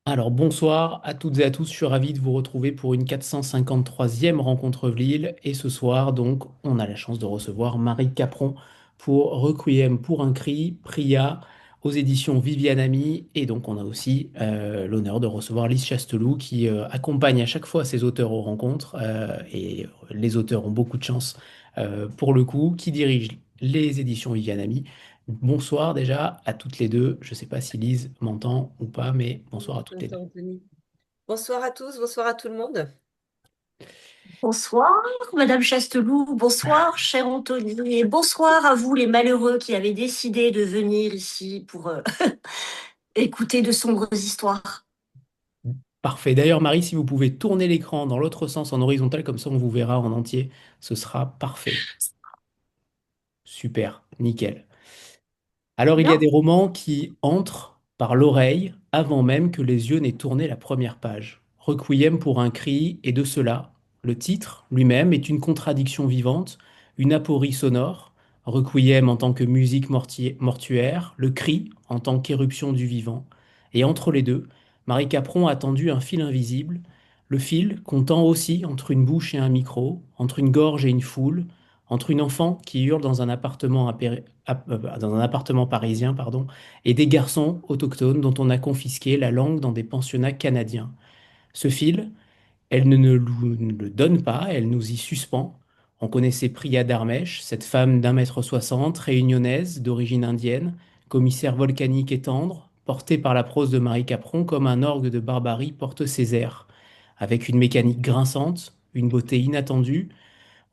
Alors bonsoir à toutes et à tous, je suis ravi de vous retrouver pour une 453e rencontre Vlil et ce soir donc on a la chance de recevoir Marie Capron pour Requiem pour un cri, Priya aux éditions Viviane Ami et donc on a aussi l'honneur de recevoir Lise Chasteloup qui accompagne à chaque fois ses auteurs aux rencontres et les auteurs ont beaucoup de chance pour le coup, qui dirige les éditions Viviane Ami. Bonsoir déjà à toutes les deux. Je ne sais pas si Lise m'entend ou pas, mais bonsoir à toutes les deux. Attends, Anthony. Bonsoir à tous, bonsoir à tout le monde. Bonsoir, Madame Chasteloup, bonsoir, cher Anthony, et bonsoir à vous, les malheureux qui avez décidé de venir ici pour écouter de sombres histoires. Parfait. D'ailleurs, Marie, si vous pouvez tourner l'écran dans l'autre sens en horizontal, comme ça on vous verra en entier, ce sera parfait. Super, nickel. Alors, il y a Bien. des romans qui entrent par l'oreille avant même que les yeux n'aient tourné la première page. Requiem pour un cri, et de cela, le titre lui-même est une contradiction vivante, une aporie sonore. Requiem en tant que musique mortuaire, le cri en tant qu'éruption du vivant. Et entre les deux, Marie Capron a tendu un fil invisible, le fil qu'on tend aussi entre une bouche et un micro, entre une gorge et une foule, entre une enfant qui hurle dans un dans un appartement parisien, pardon, et des garçons autochtones dont on a confisqué la langue dans des pensionnats canadiens. Ce fil, elle ne le donne pas, elle nous y suspend. On connaissait Priya Dharmesh, cette femme d'1,60 m, réunionnaise, d'origine indienne, commissaire volcanique et tendre, portée par la prose de Marie Capron comme un orgue de barbarie porte ses airs, avec une mécanique grinçante, une beauté inattendue.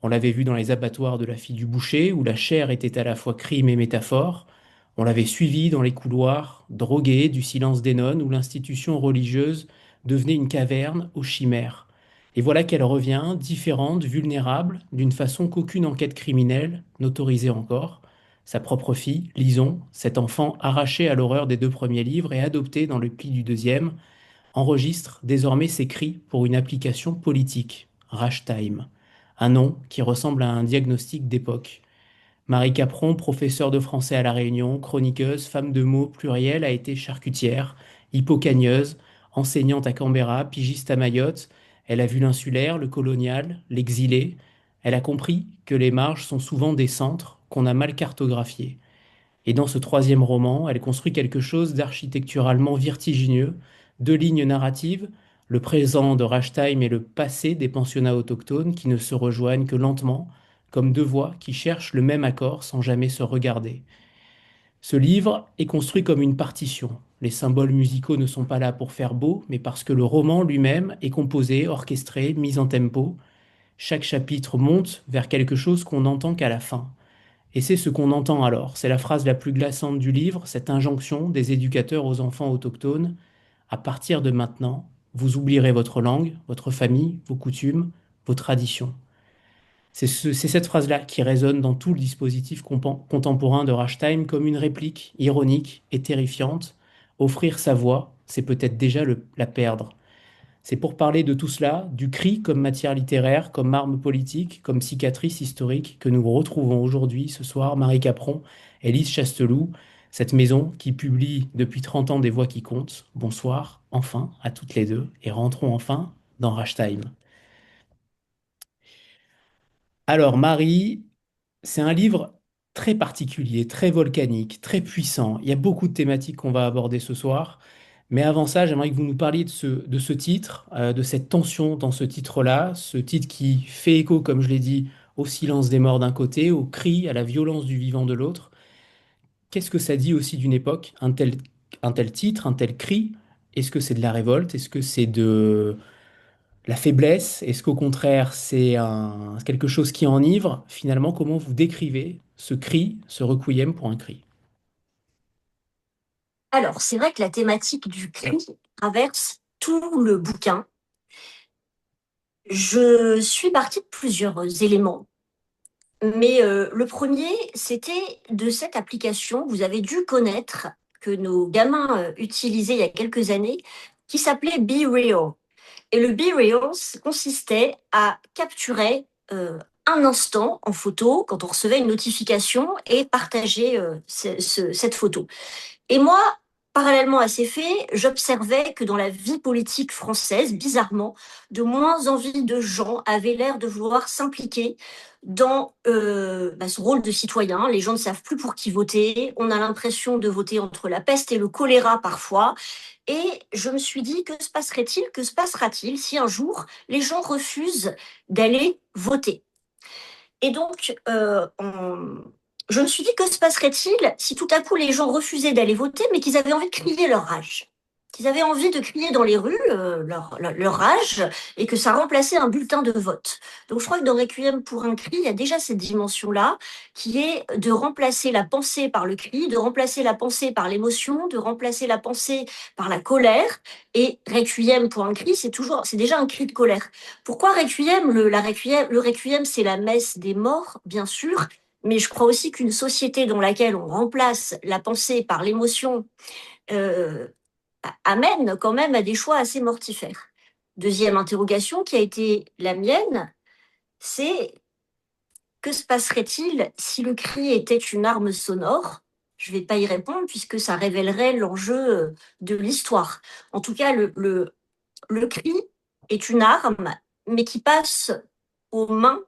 On l'avait vu dans les abattoirs de la fille du boucher, où la chair était à la fois crime et métaphore. On l'avait suivi dans les couloirs, drogué du silence des nonnes, où l'institution religieuse devenait une caverne aux chimères. Et voilà qu'elle revient, différente, vulnérable, d'une façon qu'aucune enquête criminelle n'autorisait encore. Sa propre fille, Lison, cet enfant arraché à l'horreur des deux premiers livres et adopté dans le pli du deuxième, enregistre désormais ses cris pour une application politique, Rashtime, un nom qui ressemble à un diagnostic d'époque. Marie Capron, professeure de français à La Réunion, chroniqueuse, femme de mots pluriel, a été charcutière, hippocagneuse, enseignante à Canberra, pigiste à Mayotte. Elle a vu l'insulaire, le colonial, l'exilé. Elle a compris que les marges sont souvent des centres qu'on a mal cartographiés. Et dans ce troisième roman, elle construit quelque chose d'architecturalement vertigineux, deux lignes narratives, le présent de Ragtime et le passé des pensionnats autochtones qui ne se rejoignent que lentement, comme deux voix qui cherchent le même accord sans jamais se regarder. Ce livre est construit comme une partition. Les symboles musicaux ne sont pas là pour faire beau, mais parce que le roman lui-même est composé, orchestré, mis en tempo. Chaque chapitre monte vers quelque chose qu'on n'entend qu'à la fin. Et c'est ce qu'on entend alors. C'est la phrase la plus glaçante du livre, cette injonction des éducateurs aux enfants autochtones. À partir de maintenant, vous oublierez votre langue, votre famille, vos coutumes, vos traditions. C'est cette phrase-là qui résonne dans tout le dispositif contemporain de Rammstein comme une réplique ironique et terrifiante. Offrir sa voix, c'est peut-être déjà la perdre. C'est pour parler de tout cela, du cri comme matière littéraire, comme arme politique, comme cicatrice historique, que nous retrouvons aujourd'hui, ce soir, Marie Capron et Lise Chasteloup, cette maison qui publie depuis 30 ans des voix qui comptent. Bonsoir, enfin, à toutes les deux, et rentrons enfin dans Rammstein. Alors, Marie, c'est un livre très particulier, très volcanique, très puissant. Il y a beaucoup de thématiques qu'on va aborder ce soir. Mais avant ça, j'aimerais que vous nous parliez de ce titre, de cette tension dans ce titre-là, ce titre qui fait écho, comme je l'ai dit, au silence des morts d'un côté, au cri, à la violence du vivant de l'autre. Qu'est-ce que ça dit aussi d'une époque, un tel titre, un tel cri? Est-ce que c'est de la révolte? Est-ce que c'est de la faiblesse? Est-ce qu'au contraire, quelque chose qui enivre? Finalement, comment vous décrivez ce cri, ce requiem pour un cri? Alors, c'est vrai que la thématique du cri traverse tout le bouquin. Je suis partie de plusieurs éléments, mais le premier, c'était de cette application, vous avez dû connaître, que nos gamins utilisaient il y a quelques années, qui s'appelait Be Real. Et le Be Real consistait à capturer un instant en photo quand on recevait une notification et partager cette photo. Et moi, parallèlement à ces faits, j'observais que dans la vie politique française, bizarrement, de moins en moins de gens avaient l'air de vouloir s'impliquer dans ce rôle de citoyen. Les gens ne savent plus pour qui voter. On a l'impression de voter entre la peste et le choléra parfois. Et je me suis dit, que se passera-t-il si un jour les gens refusent d'aller voter? Et donc, je me suis dit, que se passerait-il si tout à coup les gens refusaient d'aller voter, mais qu'ils avaient envie de crier leur rage? Qu'ils avaient envie de crier dans les rues leur rage et que ça remplaçait un bulletin de vote. Donc je crois que dans Requiem pour un cri, il y a déjà cette dimension-là qui est de remplacer la pensée par le cri, de remplacer la pensée par l'émotion, de remplacer la pensée par la colère. Et Requiem pour un cri, c'est déjà un cri de colère. Pourquoi Requiem? Le Requiem, c'est la messe des morts, bien sûr, mais je crois aussi qu'une société dans laquelle on remplace la pensée par l'émotion euh, amène quand même à des choix assez mortifères. Deuxième interrogation qui a été la mienne, c'est que se passerait-il si le cri était une arme sonore? Je ne vais pas y répondre puisque ça révélerait l'enjeu de l'histoire. En tout cas, le cri est une arme, mais qui passe aux mains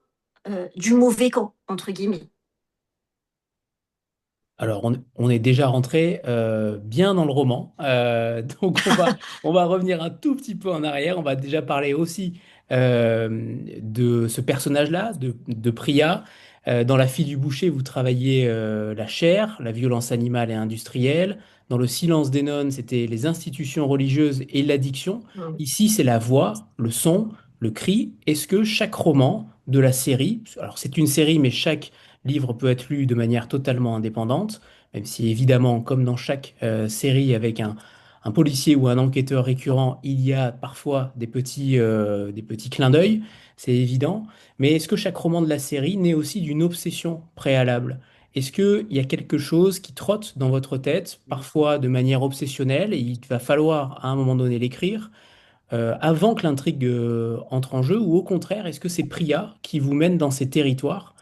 du mauvais camp, entre guillemets. Alors, on est déjà rentré bien dans le roman. Donc, on va revenir un tout petit peu en arrière. On va déjà parler aussi de ce personnage-là, de Priya. Dans La fille du boucher, vous travaillez la chair, la violence animale et industrielle. Dans Le silence des nonnes, c'était les institutions religieuses et l'addiction. Mm. Ici, c'est la voix, le son, le cri. Est-ce que chaque roman de la série, alors c'est une série, mais chaque livre peut être lu de manière totalement indépendante, même si évidemment, comme dans chaque série avec un policier ou un enquêteur récurrent, il y a parfois des petits clins d'œil, c'est évident. Mais est-ce que chaque roman de la série naît aussi d'une obsession préalable? Est-ce qu'il y a quelque chose qui trotte dans votre tête, parfois de manière obsessionnelle, et il va falloir à un moment donné l'écrire, avant que l'intrigue entre en jeu, ou au contraire, est-ce que c'est Priya qui vous mène dans ces territoires?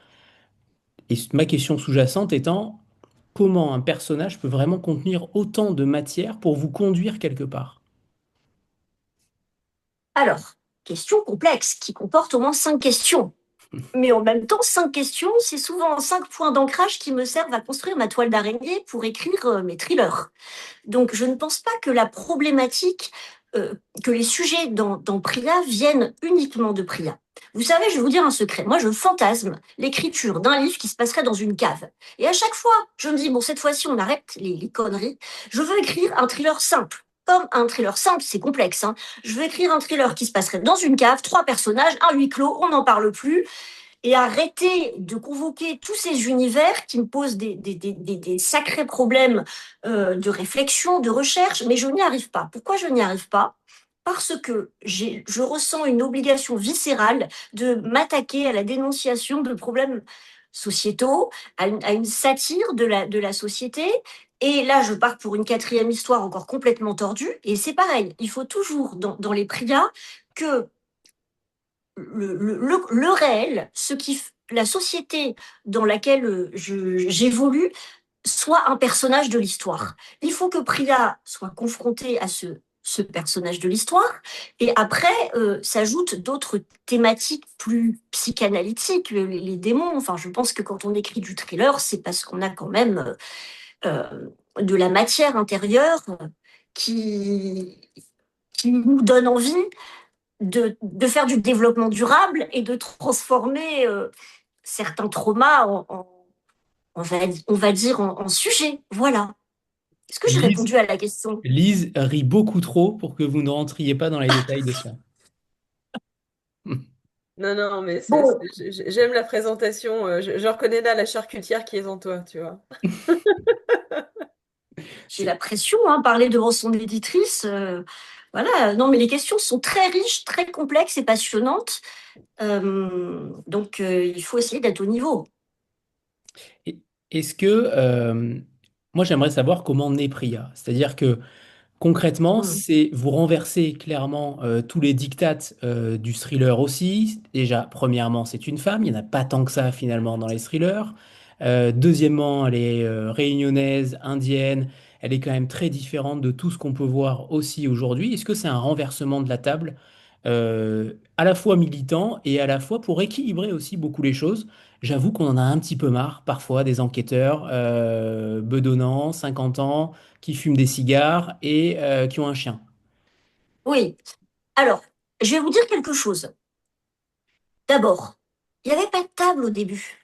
Et ma question sous-jacente étant, comment un personnage peut vraiment contenir autant de matière pour vous conduire quelque part? Alors, question complexe qui comporte au moins 5 questions. Mais en même temps, 5 questions, c'est souvent 5 points d'ancrage qui me servent à construire ma toile d'araignée pour écrire mes thrillers. Donc, je ne pense pas que la problématique, que les sujets dans Priya viennent uniquement de Priya. Vous savez, je vais vous dire un secret. Moi, je fantasme l'écriture d'un livre qui se passerait dans une cave. Et à chaque fois, je me dis, bon, cette fois-ci, on arrête les conneries. Je veux écrire un thriller simple. Comme un thriller simple, c'est complexe, hein. Je veux écrire un thriller qui se passerait dans une cave, 3 personnages, un huis clos, on n'en parle plus, et arrêter de convoquer tous ces univers qui me posent des sacrés problèmes de réflexion, de recherche, mais je n'y arrive pas. Pourquoi je n'y arrive pas? Parce que je ressens une obligation viscérale de m'attaquer à la dénonciation de problèmes sociétaux, à une satire de la société. Et là, je pars pour une quatrième histoire encore complètement tordue. Et c'est pareil, il faut toujours, dans les prias, que le réel, la société dans laquelle j'évolue, soit un personnage de l'histoire. Il faut que Priya soit confrontée à ce personnage de l'histoire, et après s'ajoutent d'autres thématiques plus psychanalytiques, les démons. Enfin, je pense que quand on écrit du thriller, c'est parce qu'on a quand même de la matière intérieure qui, qui nous donne envie de faire du développement durable et de transformer certains traumas on va dire, en sujet. Voilà. Est-ce que j'ai Lise, répondu à la question? Lise rit beaucoup trop pour que vous ne rentriez pas dans les détails de ça. Non, non, mais Bon, j'aime la présentation. Je reconnais là la charcutière qui est en toi, tu vois. j'ai la pression, hein, parler devant son éditrice. Voilà, non, mais les questions sont très riches, très complexes et passionnantes. Donc, il faut essayer d'être au niveau. Et- Est-ce que, moi j'aimerais savoir comment naît Priya. C'est-à-dire que concrètement, Mm. c'est vous renversez clairement tous les diktats du thriller aussi. Déjà, premièrement, c'est une femme, il n'y en a pas tant que ça finalement dans les thrillers. Deuxièmement, elle est réunionnaise, indienne, elle est quand même très différente de tout ce qu'on peut voir aussi aujourd'hui. Est-ce que c'est un renversement de la table, à la fois militant et à la fois pour équilibrer aussi beaucoup les choses? J'avoue qu'on en a un petit peu marre parfois des enquêteurs bedonnants, 50 ans, qui fument des cigares et qui ont un chien. Oui. Alors, je vais vous dire quelque chose. D'abord, il n'y avait pas de table au début.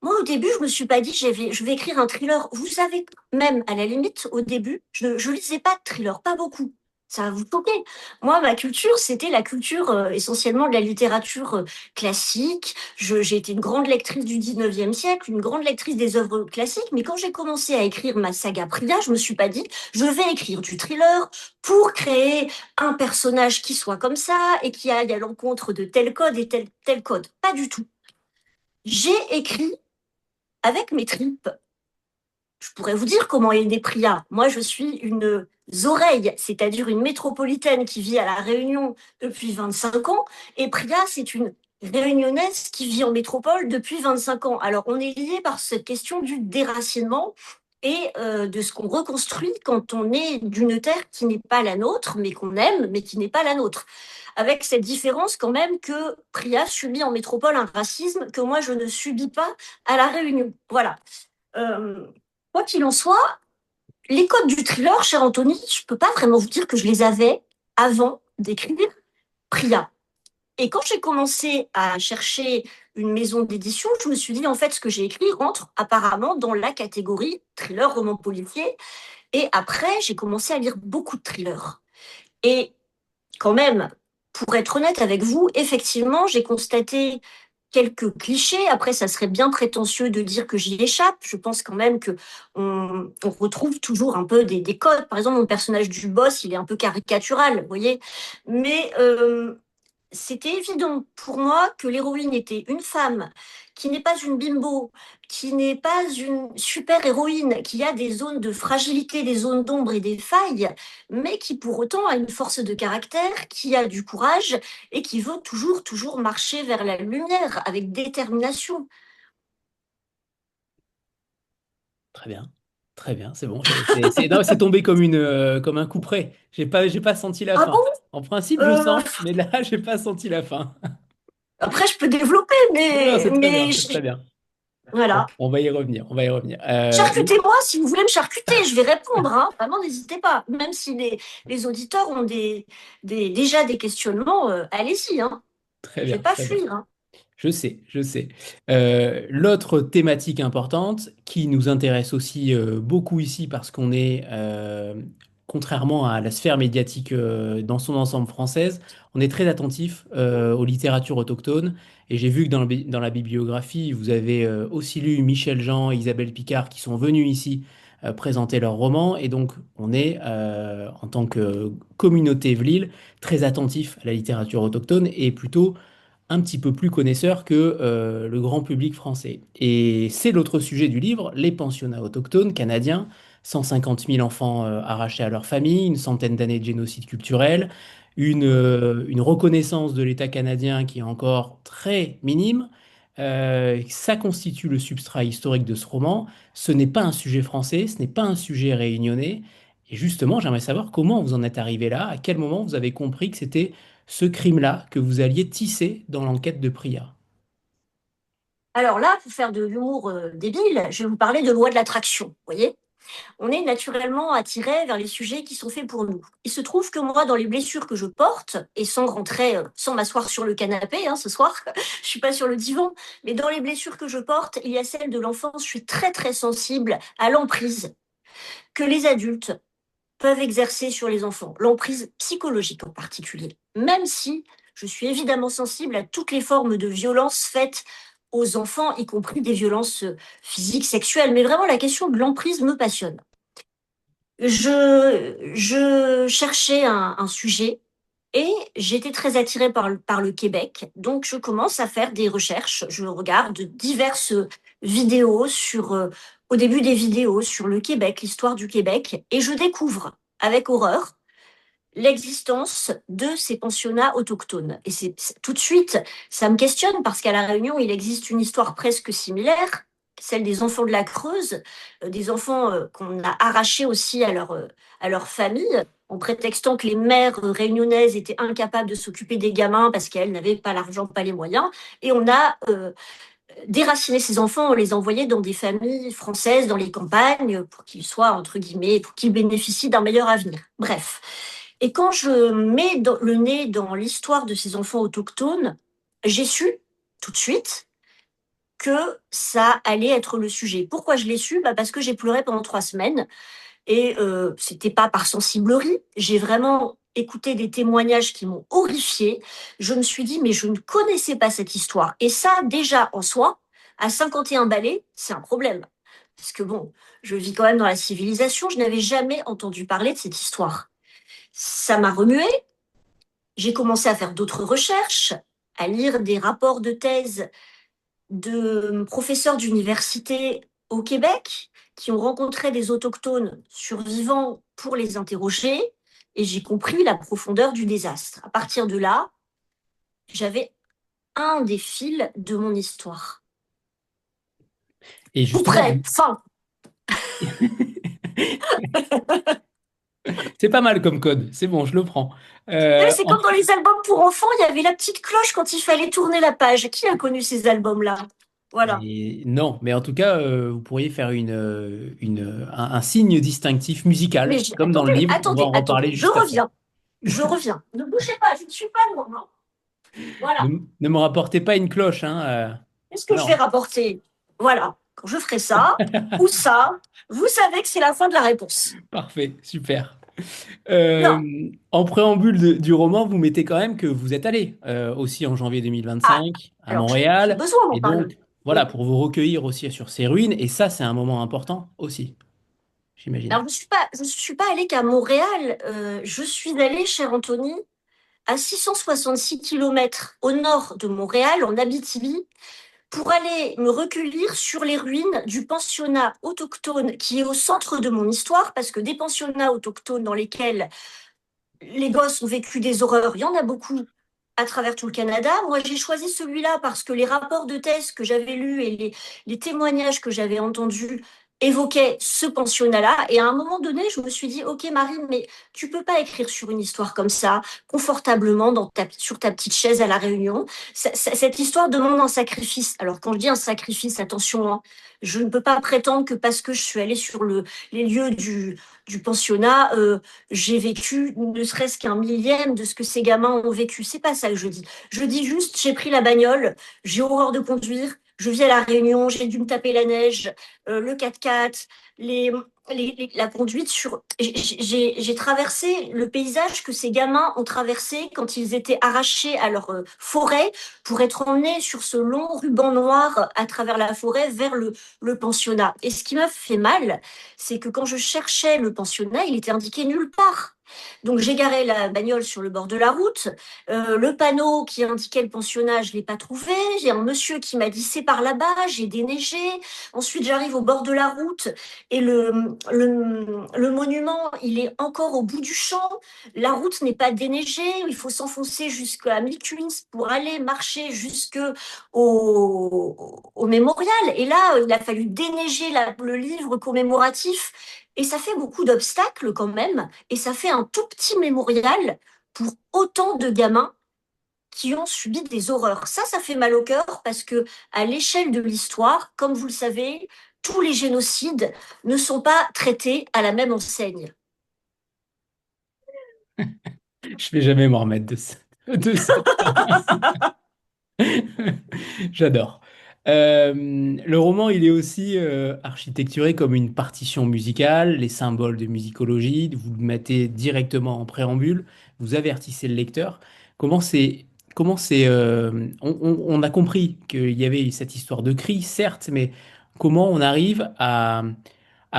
Moi, au début, je me suis pas dit, je vais écrire un thriller. Vous savez, même à la limite, au début, je lisais pas de thriller, pas beaucoup. Ça va vous choquer. Moi, ma culture, c'était la culture essentiellement de la littérature classique. J'ai été une grande lectrice du 19e siècle, une grande lectrice des œuvres classiques. Mais quand j'ai commencé à écrire ma saga Priya, je me suis pas dit, je vais écrire du thriller pour créer un personnage qui soit comme ça et qui aille à l'encontre de tel code et tel code. Pas du tout. J'ai écrit avec mes tripes. Je pourrais vous dire comment est né Priya. Moi, je suis une oreille, c'est-à-dire une métropolitaine qui vit à La Réunion depuis 25 ans. Et Priya, c'est une réunionnaise qui vit en métropole depuis 25 ans. Alors, on est lié par cette question du déracinement et de ce qu'on reconstruit quand on est d'une terre qui n'est pas la nôtre, mais qu'on aime, mais qui n'est pas la nôtre. Avec cette différence quand même que Priya subit en métropole un racisme que moi, je ne subis pas à La Réunion. Voilà. Euh, Quoi qu'il en soit, les codes du thriller, cher Anthony, je peux pas vraiment vous dire que je les avais avant d'écrire Priya. Et quand j'ai commencé à chercher une maison d'édition, je me suis dit, en fait, ce que j'ai écrit rentre apparemment dans la catégorie thriller, roman policier. Et après, j'ai commencé à lire beaucoup de thrillers. Et quand même, pour être honnête avec vous, effectivement, j'ai constaté quelques clichés. Après, ça serait bien prétentieux de dire que j'y échappe. Je pense quand même que on retrouve toujours un peu des codes. Par exemple, mon personnage du boss, il est un peu caricatural, vous voyez. Mais c'était évident pour moi que l'héroïne était une femme qui n'est pas une bimbo, qui n'est pas une super héroïne, qui a des zones de fragilité, des zones d'ombre et des failles, mais qui pour autant a une force de caractère, qui a du courage et qui veut toujours, toujours marcher vers la lumière avec détermination. Très bien. Très bien, c'est bon. Non, c'est tombé comme comme un coup près. J'ai pas senti la Ah fin. bon? En principe, je Euh, sens, mais là, j'ai pas senti la fin. Après, je peux développer, Non, non, c'est très bien, mais c'est très bien. voilà. On va y revenir, on va y revenir. Charcutez-moi si vous voulez me charcuter, je vais répondre, hein. Vraiment, n'hésitez pas. Même si les auditeurs ont déjà des questionnements, allez-y, hein. Très Je vais bien, pas très bien. fuir, hein. Je sais, je sais. L'autre thématique importante qui nous intéresse aussi beaucoup ici parce qu'on est, contrairement à la sphère médiatique dans son ensemble française, on est très attentif aux littératures autochtones. Et j'ai vu que dans la bibliographie, vous avez aussi lu Michel Jean et Isabelle Picard qui sont venus ici présenter leurs romans. Et donc, on est, en tant que communauté Vlil, très attentif à la littérature autochtone et plutôt un petit peu plus connaisseur que le grand public français. Et c'est l'autre sujet du livre, les pensionnats autochtones canadiens, 150 000 enfants arrachés à leur famille, une centaine d'années de génocide culturel, une reconnaissance de l'État canadien qui est encore très minime. Ça constitue le substrat historique de ce roman. Ce n'est pas un sujet français, ce n'est pas un sujet réunionnais. Et justement, j'aimerais savoir comment vous en êtes arrivé là, à quel moment vous avez compris que c'était ce crime-là que vous alliez tisser dans l'enquête de Priya. Alors là, pour faire de l'humour débile, je vais vous parler de loi de l'attraction. Vous voyez, on est naturellement attiré vers les sujets qui sont faits pour nous. Il se trouve que moi, dans les blessures que je porte, et sans rentrer, sans m'asseoir sur le canapé ce soir, je suis pas sur le divan, mais dans les blessures que je porte, il y a celle de l'enfance. Je suis très très sensible à l'emprise que les adultes peuvent exercer sur les enfants, l'emprise psychologique en particulier, même si je suis évidemment sensible à toutes les formes de violence faites aux enfants, y compris des violences physiques, sexuelles. Mais vraiment, la question de l'emprise me passionne. Je cherchais un sujet et j'étais très attirée par le Québec. Donc, je commence à faire des recherches. Je regarde diverses vidéos au début des vidéos sur le Québec, l'histoire du Québec, et je découvre avec horreur l'existence de ces pensionnats autochtones. Et tout de suite, ça me questionne parce qu'à La Réunion, il existe une histoire presque similaire, celle des enfants de la Creuse, des enfants qu'on a arrachés aussi à leur famille, en prétextant que les mères réunionnaises étaient incapables de s'occuper des gamins parce qu'elles n'avaient pas l'argent, pas les moyens. Et on a déraciné ces enfants, on les envoyait dans des familles françaises, dans les campagnes, pour qu'ils soient, entre guillemets, pour qu'ils bénéficient d'un meilleur avenir. Bref. Et quand je mets le nez dans l'histoire de ces enfants autochtones, j'ai su tout de suite que ça allait être le sujet. Pourquoi je l'ai su? Parce que j'ai pleuré pendant 3 semaines. Et c'était pas par sensiblerie. J'ai vraiment écouté des témoignages qui m'ont horrifiée. Je me suis dit, mais je ne connaissais pas cette histoire. Et ça, déjà en soi, à 51 balais, c'est un problème. Parce que bon, je vis quand même dans la civilisation, je n'avais jamais entendu parler de cette histoire. Ça m'a remué. J'ai commencé à faire d'autres recherches, à lire des rapports de thèse de professeurs d'université au Québec qui ont rencontré des autochtones survivants pour les interroger et j'ai compris la profondeur du désastre. À partir de là, j'avais un des fils de mon histoire. Et Tout justement, prêt, fin. c'est pas mal comme code, c'est bon, je le prends. C'est comme dans les albums pour enfants, il y avait la petite cloche quand il fallait tourner la page. Qui a connu ces albums-là? Voilà. Et non, mais en tout cas, vous pourriez faire un signe distinctif musical, comme dans le livre. On va en reparler je juste après. reviens. Je reviens. Ne bougez pas, je ne suis pas loin. Hein. Ne, Voilà. ne me rapportez pas une cloche, hein. Qu'est-ce que je vais Non, rapporter? Voilà. Quand je ferai ça ou ça, vous savez que c'est la fin de la réponse. parfait, super. Non. En préambule du roman, vous mettez quand même que vous êtes allé aussi en janvier Ah, 2025 à alors j'ai Montréal, besoin d'en et parler. donc voilà, Oui. pour vous recueillir aussi sur ces ruines, et ça, c'est un moment important aussi, j'imagine. Alors je suis pas allée qu'à Montréal. Je suis allée, cher Anthony, à 666 kilomètres au nord de Montréal, en Abitibi, pour aller me recueillir sur les ruines du pensionnat autochtone qui est au centre de mon histoire, parce que des pensionnats autochtones dans lesquels les gosses ont vécu des horreurs, il y en a beaucoup à travers tout le Canada. Moi, j'ai choisi celui-là parce que les rapports de thèse que j'avais lus et les témoignages que j'avais entendus évoquaient ce pensionnat-là. Et à un moment donné, je me suis dit, OK, Marie, mais tu peux pas écrire sur une histoire comme ça, confortablement sur ta petite chaise à la Réunion. Cette histoire demande un sacrifice. Alors, quand je dis un sacrifice, attention, hein, je ne peux pas prétendre que parce que je suis allée sur les lieux du pensionnat, j'ai vécu ne serait-ce qu'un millième de ce que ces gamins ont vécu. C'est pas ça que je dis. Je dis juste, j'ai pris la bagnole, j'ai horreur de conduire, je vis à La Réunion, j'ai dû me taper la neige, le 4x4, les, la conduite sur. J'ai traversé le paysage que ces gamins ont traversé quand ils étaient arrachés à leur forêt pour être emmenés sur ce long ruban noir à travers la forêt vers le pensionnat. Et ce qui m'a fait mal, c'est que quand je cherchais le pensionnat, il était indiqué nulle part. Donc j'ai garé la bagnole sur le bord de la route. Le panneau qui indiquait le pensionnat, je ne l'ai pas trouvé. J'ai un monsieur qui m'a dit c'est par là-bas, j'ai déneigé. Ensuite j'arrive au bord de la route et le monument, il est encore au bout du champ. La route n'est pas déneigée, il faut s'enfoncer jusqu'à Milquins pour aller marcher au mémorial. Et là, il a fallu déneiger le livre commémoratif. Et ça fait beaucoup d'obstacles quand même. Et ça fait un tout petit mémorial pour autant de gamins qui ont subi des horreurs. Ça fait mal au cœur parce que, à l'échelle de l'histoire, comme vous le savez, tous les génocides ne sont pas traités à la même enseigne. Je vais jamais m'en remettre de cette phrase. J'adore. Le roman, il est aussi architecturé comme une partition musicale, les symboles de musicologie, vous le mettez directement en préambule, vous avertissez le lecteur. Comment c'est, on a compris qu'il y avait cette histoire de cri, certes, mais comment on arrive à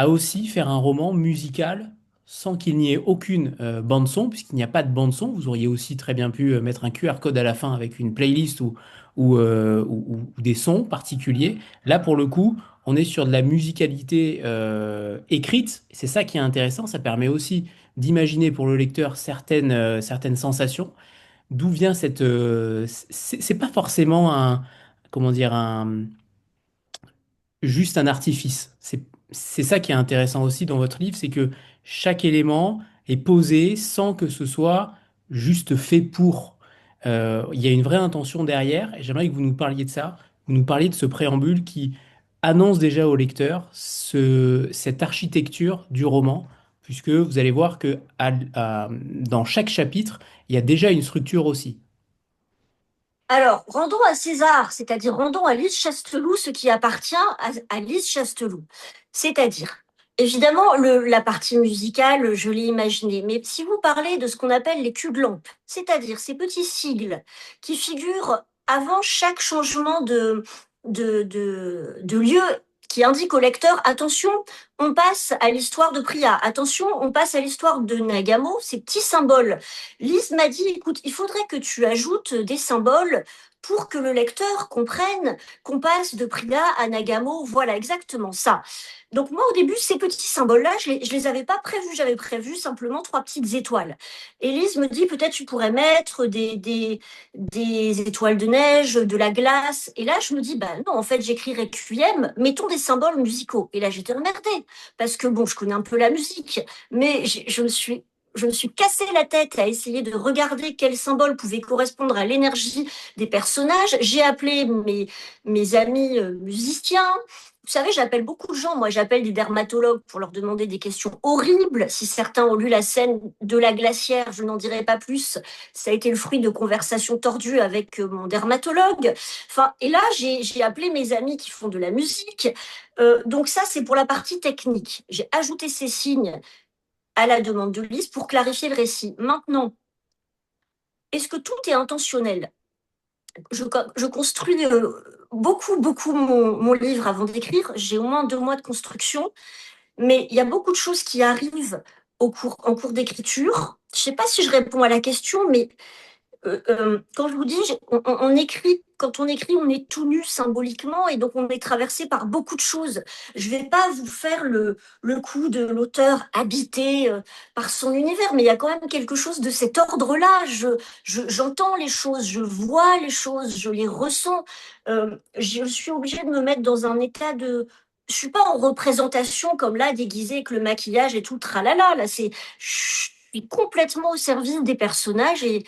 aussi faire un roman musical sans qu'il n'y ait aucune bande son, puisqu'il n'y a pas de bande son. Vous auriez aussi très bien pu mettre un QR code à la fin avec une playlist ou des sons particuliers. Là, pour le coup, on est sur de la musicalité écrite. C'est ça qui est intéressant. Ça permet aussi d'imaginer pour le lecteur certaines sensations. D'où vient c'est pas forcément comment dire, juste un artifice. C'est ça qui est intéressant aussi dans votre livre, c'est que chaque élément est posé sans que ce soit juste fait pour. Il y a une vraie intention derrière, et j'aimerais que vous nous parliez de ça, vous nous parliez de ce préambule qui annonce déjà au lecteur cette architecture du roman, puisque vous allez voir que dans chaque chapitre, il y a déjà une structure aussi. Alors, rendons à César, c'est-à-dire rendons à Lise Chasteloup ce qui appartient à Lise Chasteloup. C'est-à-dire, évidemment, la partie musicale, je l'ai imaginée, mais si vous parlez de ce qu'on appelle les culs de lampe, c'est-à-dire ces petits sigles qui figurent avant chaque changement de lieu qui indique au lecteur, attention, on passe à l'histoire de Priya, attention, on passe à l'histoire de Nagamo, ces petits symboles. Lise m'a dit, écoute, il faudrait que tu ajoutes des symboles pour que le lecteur comprenne qu'on passe de Priya à Nagamo. Voilà, exactement ça. Donc moi, au début, ces petits symboles-là, je les avais pas prévus. J'avais prévu simplement trois petites étoiles. Et Lise me dit, peut-être tu pourrais mettre des étoiles de neige, de la glace. Et là, je me dis, bah non, en fait, j'écris Requiem, mettons des symboles musicaux. Et là, j'étais emmerdée, parce que bon, je connais un peu la musique, mais je me suis cassé la tête à essayer de regarder quels symboles pouvaient correspondre à l'énergie des personnages. J'ai appelé mes amis musiciens. Vous savez, j'appelle beaucoup de gens. Moi, j'appelle des dermatologues pour leur demander des questions horribles. Si certains ont lu la scène de la glacière, je n'en dirai pas plus. Ça a été le fruit de conversations tordues avec mon dermatologue. Enfin, et là, j'ai appelé mes amis qui font de la musique. Donc ça, c'est pour la partie technique. J'ai ajouté ces signes à la demande de Lise pour clarifier le récit. Maintenant, est-ce que tout est intentionnel? Je construis beaucoup mon livre avant d'écrire. J'ai au moins 2 mois de construction, mais il y a beaucoup de choses qui arrivent en cours d'écriture. Je ne sais pas si je réponds à la question, mais quand je vous dis, on écrit, quand on écrit, on est tout nu symboliquement et donc on est traversé par beaucoup de choses. Je vais pas vous faire le coup de l'auteur habité par son univers, mais il y a quand même quelque chose de cet ordre-là. J'entends les choses, je vois les choses, je les ressens. Je suis obligée de me mettre dans un état de... Je suis pas en représentation comme là, déguisée avec le maquillage et tout, tralala. Là, je suis complètement au service des personnages et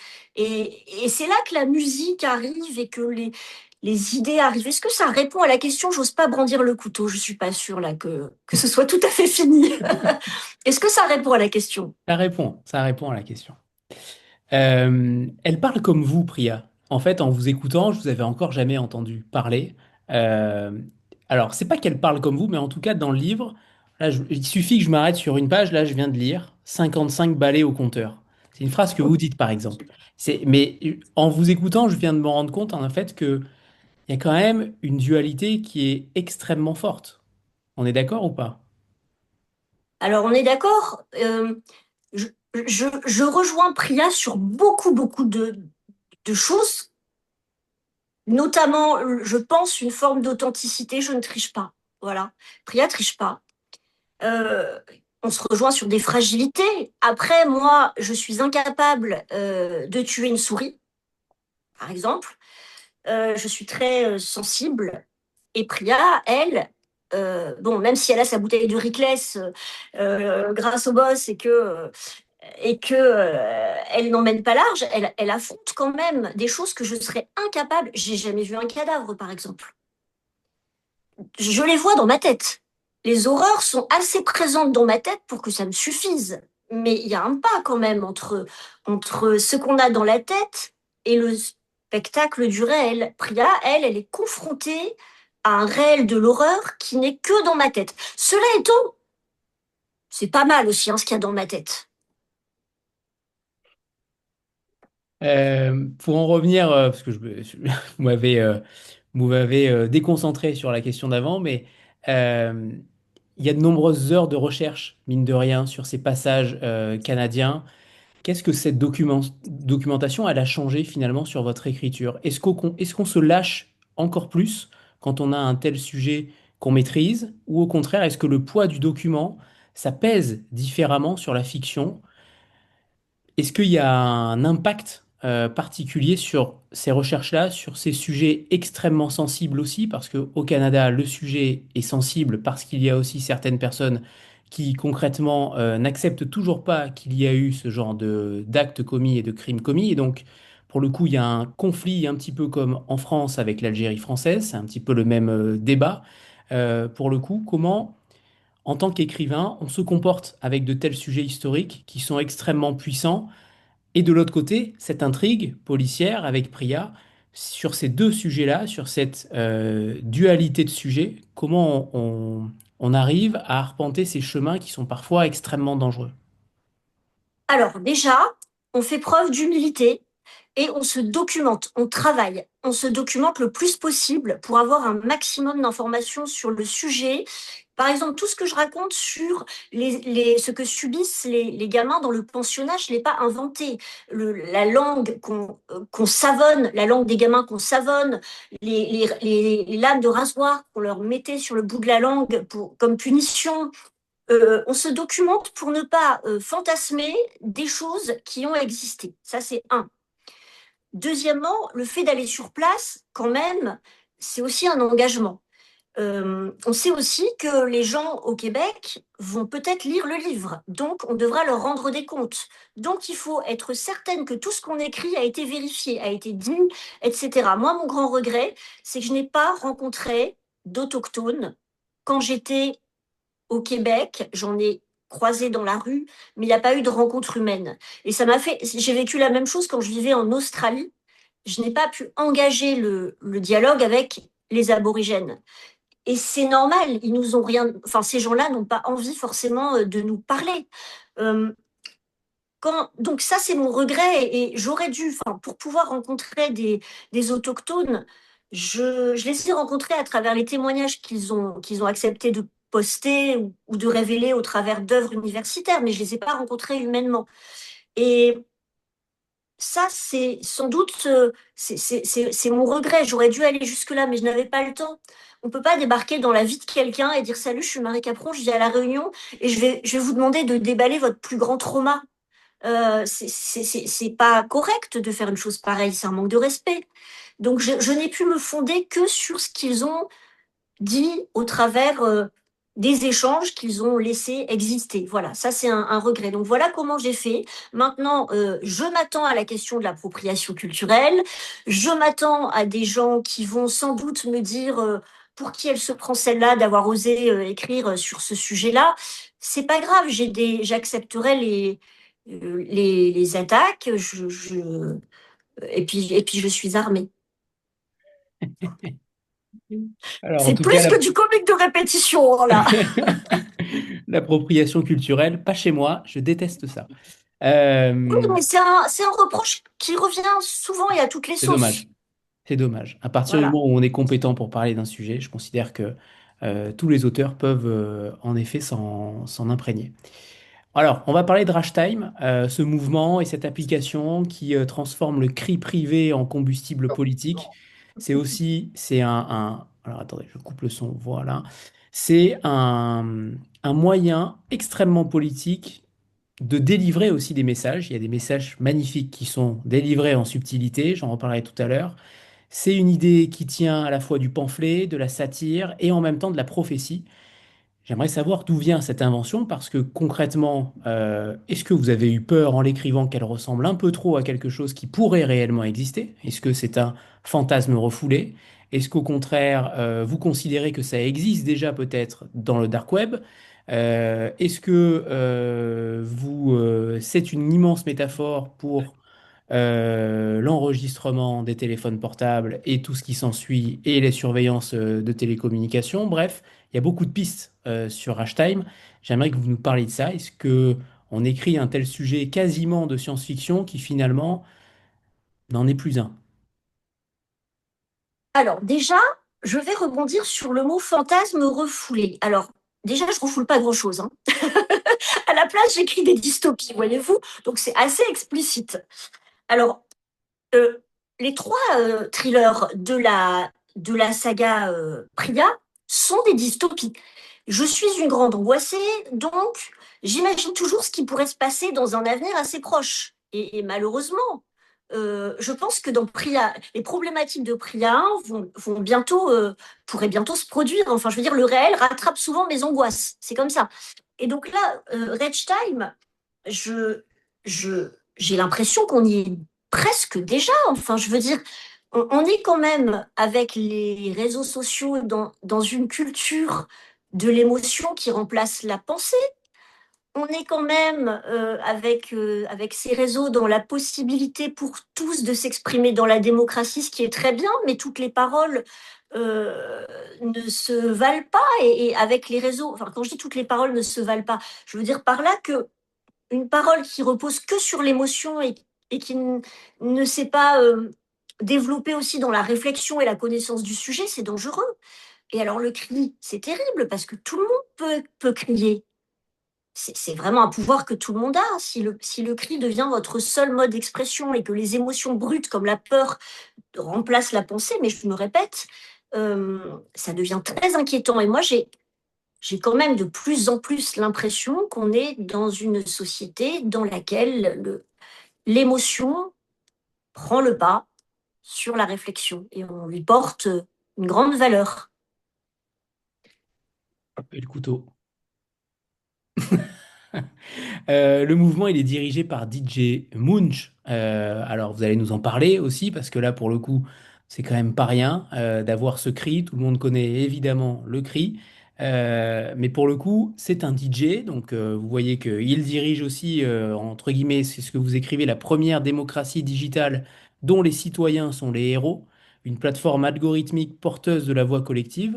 c'est là que la musique arrive et que les idées arrivent. Est-ce que ça répond à la question? J'ose pas brandir le couteau. Je suis pas sûre là que ce soit tout à fait fini. Est-ce que ça répond à la question? Ça répond à la question. Elle parle comme vous, Priya. En fait, en vous écoutant, je vous avais encore jamais entendu parler. Euh, alors, c'est pas qu'elle parle comme vous, mais en tout cas, dans le livre, là, il suffit que je m'arrête sur une page. Là, je viens de lire 55 balais au compteur. C'est une phrase que vous dites, par exemple. Mais en vous écoutant, je viens de me rendre compte, en fait, qu'il y a quand même une dualité qui est extrêmement forte. On est d'accord ou pas? Alors on est d'accord. Je, je rejoins Priya sur beaucoup de choses, notamment, je pense, une forme d'authenticité. Je ne triche pas. Voilà. Priya triche pas. Euh, on se rejoint sur des fragilités. Après, moi, je suis incapable de tuer une souris, par exemple. Je suis très sensible. Et Priya, elle, bon, même si elle a sa bouteille de Rickless grâce au boss et que elle n'emmène pas large, elle affronte quand même des choses que je serais incapable. J'ai jamais vu un cadavre, par exemple. Je les vois dans ma tête. Les horreurs sont assez présentes dans ma tête pour que ça me suffise. Mais il y a un pas quand même entre ce qu'on a dans la tête et le spectacle du réel. Priya, elle est confrontée à un réel de l'horreur qui n'est que dans ma tête. Cela étant, c'est pas mal aussi hein, ce qu'il y a dans ma tête. Pour en revenir, parce que vous vous m'avez déconcentré sur la question d'avant, mais euh, il y a de nombreuses heures de recherche, mine de rien, sur ces passages canadiens. Qu'est-ce que cette documentation, elle a changé finalement sur votre écriture? Est-ce qu'on se lâche encore plus quand on a un tel sujet qu'on maîtrise, ou au contraire, est-ce que le poids du document, ça pèse différemment sur la fiction? Est-ce qu'il y a un impact particulier sur ces recherches-là, sur ces sujets extrêmement sensibles aussi, parce qu'au Canada, le sujet est sensible parce qu'il y a aussi certaines personnes qui concrètement n'acceptent toujours pas qu'il y a eu ce genre d'actes commis et de crimes commis. Et donc, pour le coup, il y a un conflit un petit peu comme en France avec l'Algérie française, c'est un petit peu le même débat. Pour le coup, comment en tant qu'écrivain, on se comporte avec de tels sujets historiques qui sont extrêmement puissants. Et de l'autre côté, cette intrigue policière avec Priya, sur ces deux sujets-là, sur cette dualité de sujets, comment on arrive à arpenter ces chemins qui sont parfois extrêmement dangereux. Alors déjà, on fait preuve d'humilité et on se documente, on travaille, on se documente le plus possible pour avoir un maximum d'informations sur le sujet. Par exemple, tout ce que je raconte sur ce que subissent les gamins dans le pensionnat, je ne l'ai pas inventé. La langue qu'on savonne, la langue des gamins qu'on savonne, les lames de rasoir qu'on leur mettait sur le bout de la langue comme punition, on se documente pour ne pas fantasmer des choses qui ont existé. Ça, c'est un. Deuxièmement, le fait d'aller sur place, quand même, c'est aussi un engagement. On sait aussi que les gens au Québec vont peut-être lire le livre, donc on devra leur rendre des comptes. Donc il faut être certaine que tout ce qu'on écrit a été vérifié, a été dit, etc. Moi, mon grand regret, c'est que je n'ai pas rencontré d'autochtones quand j'étais au Québec, j'en ai croisé dans la rue, mais il n'y a pas eu de rencontre humaine. Et ça m'a fait, j'ai vécu la même chose quand je vivais en Australie. Je n'ai pas pu engager le dialogue avec les aborigènes. Et c'est normal, ils nous ont rien, enfin, ces gens-là n'ont pas envie forcément de nous parler. Euh, donc ça, c'est mon regret et j'aurais dû, enfin, pour pouvoir rencontrer des autochtones, je les ai rencontrés à travers les témoignages qu'ils ont accepté de poster ou de révéler au travers d'œuvres universitaires, mais je les ai pas rencontrés humainement. Et ça, c'est sans doute, c'est mon regret. J'aurais dû aller jusque-là, mais je n'avais pas le temps. On peut pas débarquer dans la vie de quelqu'un et dire salut, je suis Marie Capron, je viens à la Réunion et je vais vous demander de déballer votre plus grand trauma. C'est pas correct de faire une chose pareille, c'est un manque de respect. Donc je n'ai pu me fonder que sur ce qu'ils ont dit au travers des échanges qu'ils ont laissés exister. Voilà, ça c'est un regret. Donc voilà comment j'ai fait. Maintenant, je m'attends à la question de l'appropriation culturelle. Je m'attends à des gens qui vont sans doute me dire pour qui elle se prend celle-là d'avoir osé écrire sur ce sujet-là. C'est pas grave, j'accepterai les attaques. Et puis je suis armée. Alors, en C'est tout cas, plus que du comique de répétition, là. l'appropriation culturelle, pas chez moi, je déteste ça. Oui, Euh, mais c'est un reproche qui revient souvent et à toutes les c'est dommage. sauces. C'est dommage. À partir du Voilà. moment où on est compétent pour parler d'un sujet, je considère que tous les auteurs peuvent en effet s'en imprégner. Alors, on va parler de Rashtime, ce mouvement et cette application qui transforme le cri privé en combustible politique. C'est alors attendez, je coupe le son, voilà. C'est un moyen extrêmement politique de délivrer aussi des messages. Il y a des messages magnifiques qui sont délivrés en subtilité, j'en reparlerai tout à l'heure. C'est une idée qui tient à la fois du pamphlet, de la satire et en même temps de la prophétie. J'aimerais savoir d'où vient cette invention parce que concrètement, est-ce que vous avez eu peur en l'écrivant qu'elle ressemble un peu trop à quelque chose qui pourrait réellement exister? Est-ce que c'est un fantasme refoulé? Est-ce qu'au contraire, vous considérez que ça existe déjà peut-être dans le dark web? Est-ce que c'est une immense métaphore pour l'enregistrement des téléphones portables et tout ce qui s'ensuit et les surveillances de télécommunications. Bref, il y a beaucoup de pistes sur Hashtime. J'aimerais que vous nous parliez de ça. Est-ce que on écrit un tel sujet quasiment de science-fiction qui finalement n'en est plus un? Alors, déjà, je vais rebondir sur le mot fantasme refoulé. Alors, déjà, je ne refoule pas grand-chose, hein. À la place, j'écris des dystopies, voyez-vous. Donc, c'est assez explicite. Alors, euh, les trois thrillers de la saga Priya sont des dystopies. Je suis une grande angoissée, donc j'imagine toujours ce qui pourrait se passer dans un avenir assez proche. Et malheureusement, je pense que dans Priya, les problématiques de Priya 1 vont bientôt, pourraient bientôt se produire. Enfin, je veux dire, le réel rattrape souvent mes angoisses. C'est comme ça. Et donc là, Rage Time, je, j'ai l'impression qu'on y est presque déjà. Enfin, je veux dire, on est quand même avec les réseaux sociaux dans une culture de l'émotion qui remplace la pensée. On est quand même avec ces réseaux dans la possibilité pour tous de s'exprimer dans la démocratie, ce qui est très bien, mais toutes les paroles ne se valent pas. Et avec les réseaux, enfin, quand je dis toutes les paroles ne se valent pas, je veux dire par là que une parole qui repose que sur l'émotion et qui ne s'est pas développée aussi dans la réflexion et la connaissance du sujet, c'est dangereux. Et alors le cri, c'est terrible parce que tout le monde peut crier. C'est vraiment un pouvoir que tout le monde a. Si le cri devient votre seul mode d'expression et que les émotions brutes comme la peur remplacent la pensée, mais je me répète, ça devient très inquiétant. Et moi, j'ai quand même de plus en plus l'impression qu'on est dans une société dans laquelle l'émotion prend le pas sur la réflexion et on lui porte une grande valeur. Et le couteau. Le mouvement, il est dirigé par DJ Munch. Alors, vous allez nous en parler aussi, parce que là, pour le coup, c'est quand même pas rien d'avoir ce cri. Tout le monde connaît évidemment le cri. Mais pour le coup, c'est un DJ. Donc, vous voyez qu'il dirige aussi, entre guillemets, c'est ce que vous écrivez, la première démocratie digitale dont les citoyens sont les héros. Une plateforme algorithmique porteuse de la voix collective.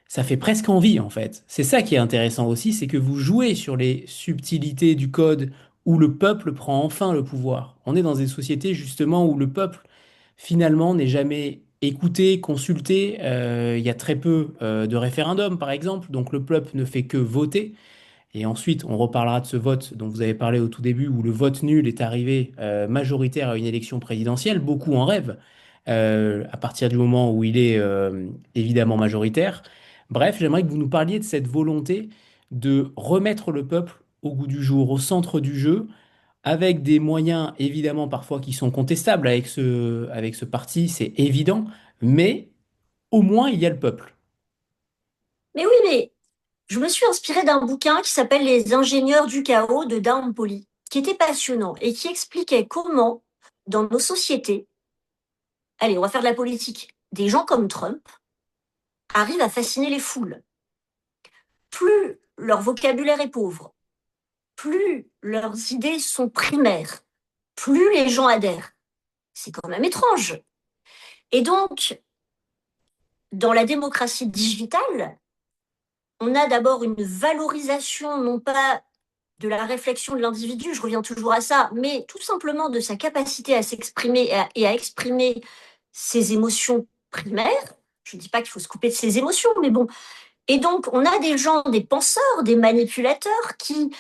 Ça fait presque envie en fait. C'est ça qui est intéressant aussi, c'est que vous jouez sur les subtilités du code où le peuple prend enfin le pouvoir. On est dans des sociétés justement où le peuple finalement n'est jamais écouté, consulté. Il y a très peu de référendums par exemple, donc le peuple ne fait que voter. Et ensuite, on reparlera de ce vote dont vous avez parlé au tout début, où le vote nul est arrivé majoritaire à une élection présidentielle. Beaucoup en rêvent à partir du moment où il est évidemment majoritaire. Bref, j'aimerais que vous nous parliez de cette volonté de remettre le peuple au goût du jour, au centre du jeu, avec des moyens évidemment parfois qui sont contestables avec ce parti, c'est évident, mais au moins il y a le peuple. Mais oui, mais je me suis inspirée d'un bouquin qui s'appelle Les ingénieurs du chaos de Dawn Poli, qui était passionnant et qui expliquait comment, dans nos sociétés, allez, on va faire de la politique, des gens comme Trump arrivent à fasciner les foules. Plus leur vocabulaire est pauvre, plus leurs idées sont primaires, plus les gens adhèrent. C'est quand même étrange. Et donc, dans la démocratie digitale, on a d'abord une valorisation, non pas de la réflexion de l'individu, je reviens toujours à ça, mais tout simplement de sa capacité à s'exprimer et à exprimer ses émotions primaires. Je ne dis pas qu'il faut se couper de ses émotions, mais bon. Et donc, on a des gens, des penseurs, des manipulateurs qui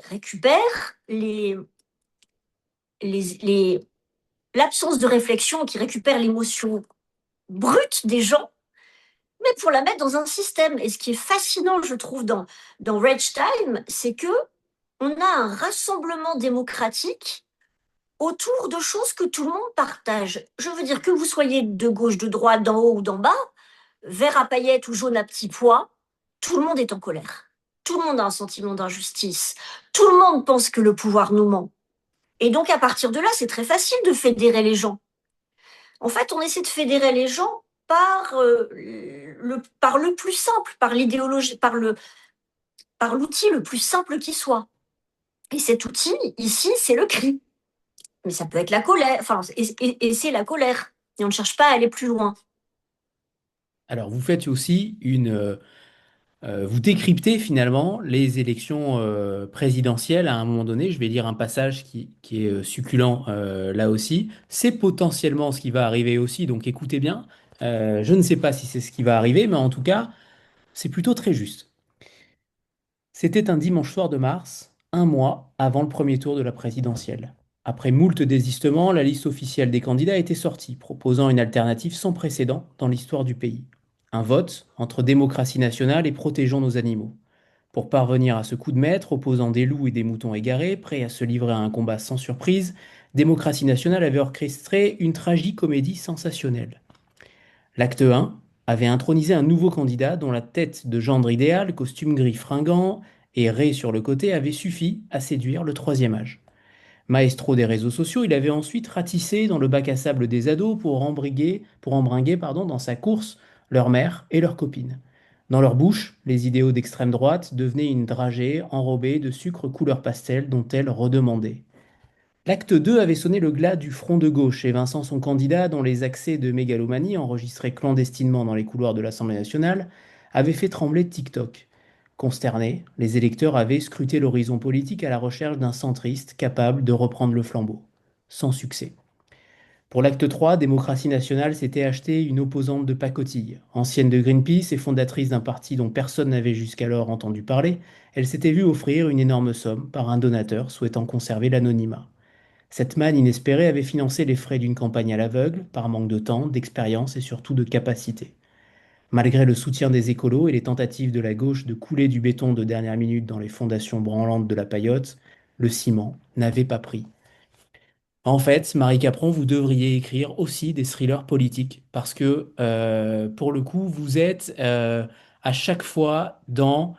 récupèrent les, l'absence de réflexion, qui récupèrent l'émotion brute des gens, mais pour la mettre dans un système. Et ce qui est fascinant, je trouve, dans Rage Time, c'est que on a un rassemblement démocratique autour de choses que tout le monde partage. Je veux dire que vous soyez de gauche, de droite, d'en haut ou d'en bas, vert à paillettes ou jaune à petits pois, tout le monde est en colère. Tout le monde a un sentiment d'injustice. Tout le monde pense que le pouvoir nous ment. Et donc à partir de là, c'est très facile de fédérer les gens. En fait, on essaie de fédérer les gens par le plus simple, par l'idéologie, par l'outil le plus simple qui soit. Et cet outil, ici, c'est le cri. Mais ça peut être la colère, enfin, et c'est la colère. Et on ne cherche pas à aller plus loin. Alors, vous faites aussi vous décryptez finalement les élections présidentielles à un moment donné. Je vais lire un passage qui est succulent là aussi. C'est potentiellement ce qui va arriver aussi, donc écoutez bien. Je ne sais pas si c'est ce qui va arriver, mais en tout cas, c'est plutôt très juste. C'était un dimanche soir de mars, un mois avant le premier tour de la présidentielle. Après moult désistements, la liste officielle des candidats était sortie, proposant une alternative sans précédent dans l'histoire du pays. Un vote entre démocratie nationale et protégeons nos animaux. Pour parvenir à ce coup de maître, opposant des loups et des moutons égarés, prêts à se livrer à un combat sans surprise, Démocratie nationale avait orchestré une tragicomédie sensationnelle. L'acte 1 avait intronisé un nouveau candidat dont la tête de gendre idéal, costume gris fringant et raie sur le côté avait suffi à séduire le troisième âge. Maestro des réseaux sociaux, il avait ensuite ratissé dans le bac à sable des ados pour embringuer dans sa course leur mère et leurs copines. Dans leur bouche, les idéaux d'extrême droite devenaient une dragée enrobée de sucre couleur pastel dont elle redemandait. L'acte 2 avait sonné le glas du front de gauche, évinçant son candidat dont les accès de mégalomanie, enregistrés clandestinement dans les couloirs de l'Assemblée nationale, avaient fait trembler TikTok. Consternés, les électeurs avaient scruté l'horizon politique à la recherche d'un centriste capable de reprendre le flambeau. Sans succès. Pour l'acte 3, Démocratie nationale s'était acheté une opposante de pacotille. Ancienne de Greenpeace et fondatrice d'un parti dont personne n'avait jusqu'alors entendu parler, elle s'était vue offrir une énorme somme par un donateur souhaitant conserver l'anonymat. Cette manne inespérée avait financé les frais d'une campagne à l'aveugle, par manque de temps, d'expérience et surtout de capacité. Malgré le soutien des écolos et les tentatives de la gauche de couler du béton de dernière minute dans les fondations branlantes de la paillote, le ciment n'avait pas pris. En fait, Marie Capron, vous devriez écrire aussi des thrillers politiques parce que, pour le coup, vous êtes à chaque fois dans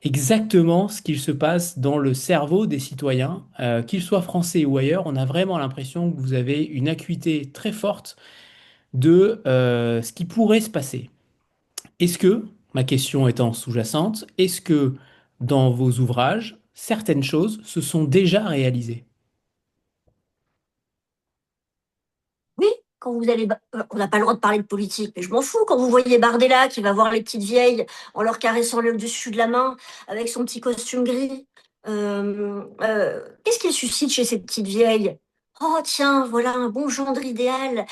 exactement ce qu'il se passe dans le cerveau des citoyens, qu'ils soient français ou ailleurs. On a vraiment l'impression que vous avez une acuité très forte de ce qui pourrait se passer. Est-ce que, ma question étant sous-jacente, est-ce que dans vos ouvrages, certaines choses se sont déjà réalisées? Oui, quand vous allez, on n'a pas le droit de parler de politique, mais je m'en fous. Quand vous voyez Bardella qui va voir les petites vieilles en leur caressant le dessus de la main avec son petit costume gris, qu'est-ce qu'il suscite chez ces petites vieilles? Oh tiens, voilà un bon gendre idéal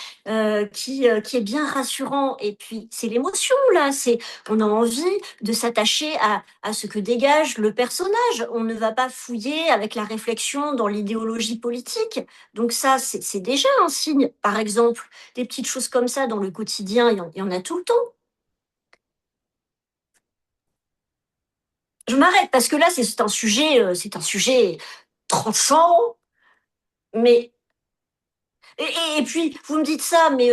qui est bien rassurant. Et puis c'est l'émotion là, c'est on a envie de s'attacher à ce que dégage le personnage. On ne va pas fouiller avec la réflexion dans l'idéologie politique. Donc ça, c'est déjà un signe. Par exemple, des petites choses comme ça dans le quotidien, il y en a tout le temps. Je m'arrête parce que là, c'est un sujet tranchant, mais et puis vous me dites ça, mais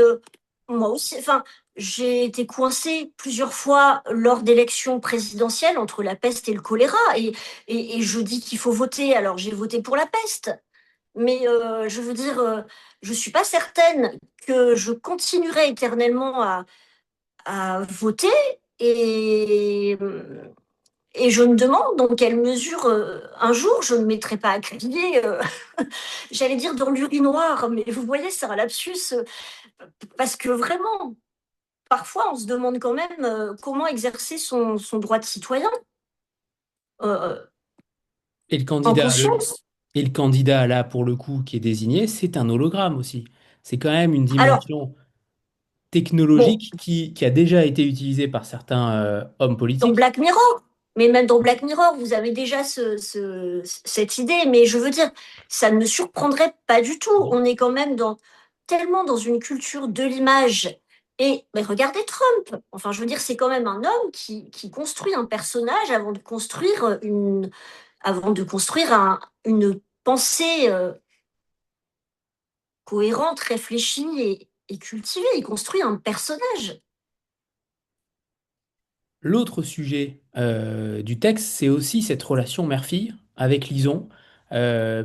moi aussi, enfin, j'ai été coincée plusieurs fois lors d'élections présidentielles entre la peste et le choléra, et je dis qu'il faut voter. Alors j'ai voté pour la peste, mais je veux dire, je suis pas certaine que je continuerai éternellement à voter et, et je me demande dans quelle mesure un jour je ne mettrai pas à crier, j'allais dire dans l'urinoir, mais vous voyez, c'est un lapsus, parce que vraiment, parfois on se demande quand même comment exercer son droit de citoyen euh, Et le en candidat, conscience. et le candidat là, pour le coup, qui est désigné, c'est un hologramme aussi. C'est quand même une Alors, dimension bon, technologique qui a déjà été utilisée par certains hommes dans politiques. Black Mirror. Mais même dans Black Mirror, vous avez déjà cette idée. Mais je veux dire, ça ne me surprendrait pas du tout. On est quand même tellement dans une culture de l'image. Et mais regardez Trump. Enfin, je veux dire, c'est quand même un homme qui construit un personnage avant de construire une pensée cohérente, réfléchie et cultivée. Il construit un personnage. L'autre sujet du texte, c'est aussi cette relation mère-fille avec Lison,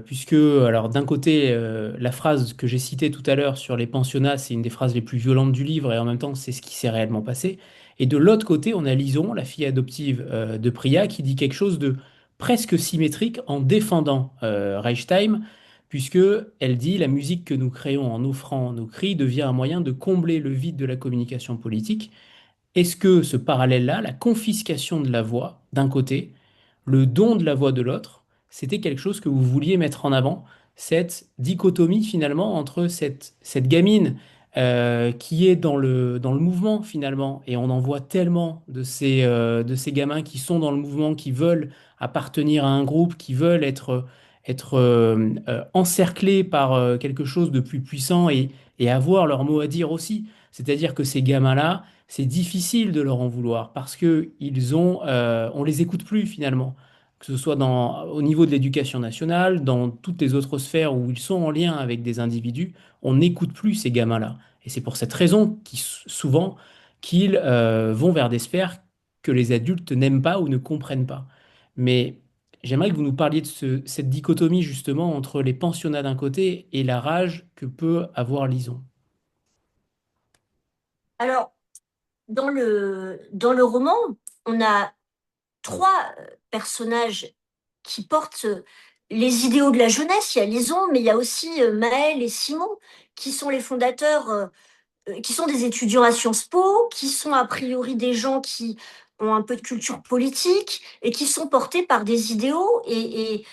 puisque, alors d'un côté, la phrase que j'ai citée tout à l'heure sur les pensionnats, c'est une des phrases les plus violentes du livre, et en même temps, c'est ce qui s'est réellement passé. Et de l'autre côté, on a Lison, la fille adoptive de Priya, qui dit quelque chose de presque symétrique en défendant Reichstime, puisque elle dit, la musique que nous créons en offrant nos cris devient un moyen de combler le vide de la communication politique. Est-ce que ce parallèle-là, la confiscation de la voix d'un côté, le don de la voix de l'autre, c'était quelque chose que vous vouliez mettre en avant, cette dichotomie finalement entre cette gamine qui est dans le mouvement finalement, et on en voit tellement de ces gamins qui sont dans le mouvement, qui veulent appartenir à un groupe, qui veulent être encerclés par quelque chose de plus puissant et avoir leur mot à dire aussi. C'est-à-dire que ces gamins-là, c'est difficile de leur en vouloir parce que on les écoute plus finalement, que ce soit au niveau de l'éducation nationale, dans toutes les autres sphères où ils sont en lien avec des individus, on n'écoute plus ces gamins-là. Et c'est pour cette raison souvent qu'ils vont vers des sphères que les adultes n'aiment pas ou ne comprennent pas. Mais j'aimerais que vous nous parliez de cette dichotomie justement entre les pensionnats d'un côté et la rage que peut avoir Lison. Alors, dans le roman, on a trois personnages qui portent les idéaux de la jeunesse. Il y a Lison, mais il y a aussi Maël et Simon, qui sont les fondateurs, qui sont des étudiants à Sciences Po, qui sont a priori des gens qui ont un peu de culture politique et qui sont portés par des idéaux. Et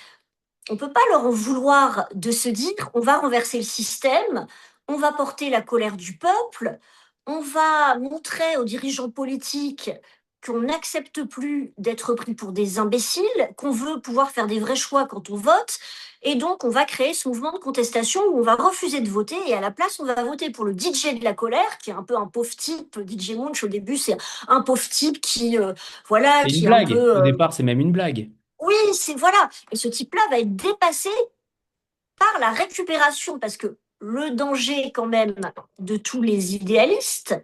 on ne peut pas leur en vouloir de se dire on va renverser le système, on va porter la colère du peuple, on va montrer aux dirigeants politiques qu'on n'accepte plus d'être pris pour des imbéciles, qu'on veut pouvoir faire des vrais choix quand on vote, et donc on va créer ce mouvement de contestation où on va refuser de voter, et à la place on va voter pour le DJ de la colère, qui est un peu un pauvre type. DJ Munch au début c'est un pauvre type qui, voilà, C'est une qui est un blague. peu... Au départ, c'est même une blague. oui, c'est voilà. Et ce type-là va être dépassé par la récupération, parce que le danger quand même de tous les idéalistes,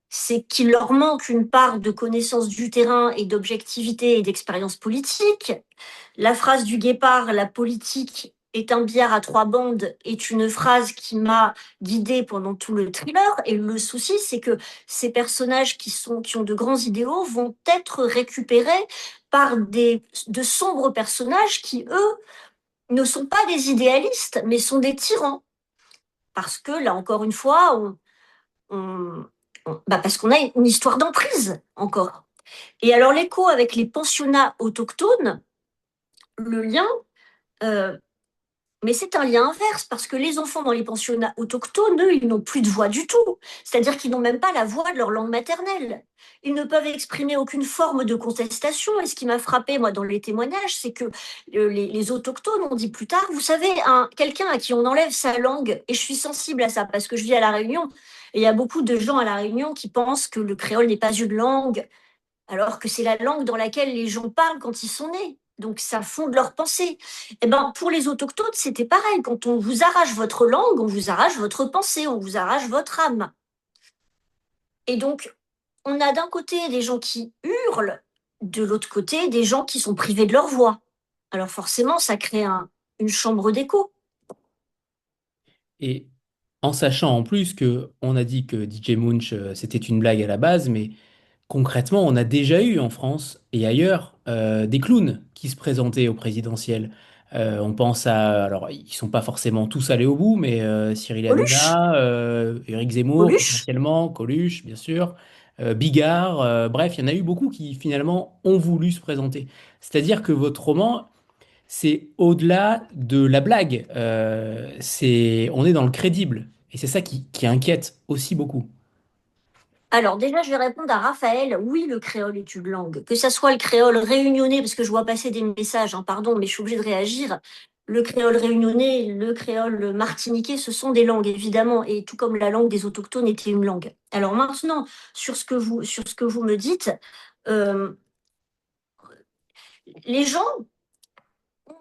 c'est qu'il leur manque une part de connaissance du terrain et d'objectivité et d'expérience politique. La phrase du Guépard, la politique est un billard à trois bandes, est une phrase qui m'a guidée pendant tout le thriller. Et le souci, c'est que ces personnages qui ont de grands idéaux vont être récupérés par de sombres personnages qui, eux, ne sont pas des idéalistes, mais sont des tyrans. Parce que, là, encore une fois, on, parce qu'on a une histoire d'emprise, encore. Et alors, l'écho avec les pensionnats autochtones, le lien, euh, mais c'est un lien inverse, parce que les enfants dans les pensionnats autochtones, eux, ils n'ont plus de voix du tout. C'est-à-dire qu'ils n'ont même pas la voix de leur langue maternelle. Ils ne peuvent exprimer aucune forme de contestation. Et ce qui m'a frappé, moi, dans les témoignages, c'est que les autochtones ont dit plus tard, vous savez, quelqu'un à qui on enlève sa langue, et je suis sensible à ça, parce que je vis à La Réunion, et il y a beaucoup de gens à La Réunion qui pensent que le créole n'est pas une langue, alors que c'est la langue dans laquelle les gens parlent quand ils sont nés. Donc ça fonde leur pensée. Et ben pour les autochtones, c'était pareil. Quand on vous arrache votre langue, on vous arrache votre pensée, on vous arrache votre âme. Et donc on a d'un côté des gens qui hurlent, de l'autre côté des gens qui sont privés de leur voix. Alors forcément, ça crée une chambre d'écho. Et en sachant en plus que on a dit que DJ Munch, c'était une blague à la base, mais concrètement, on a déjà eu en France et ailleurs des clowns qui se présentaient au présidentiel. On pense alors ils sont pas forcément tous allés au bout, mais Cyril Coluche, Hanouna, Éric Zemmour Coluche. potentiellement, Coluche bien sûr, Bigard, bref, il y en a eu beaucoup qui finalement ont voulu se présenter. C'est-à-dire que votre roman, c'est au-delà de la blague. On est dans le crédible. Et c'est ça qui inquiète aussi beaucoup. Alors déjà, je vais répondre à Raphaël. Oui, le créole est une langue. Que ça soit le créole réunionnais, parce que je vois passer des messages, hein, pardon, mais je suis obligée de réagir. Le créole réunionnais, le créole martiniquais, ce sont des langues, évidemment, et tout comme la langue des autochtones était une langue. Alors maintenant, sur ce que vous me dites, euh, les gens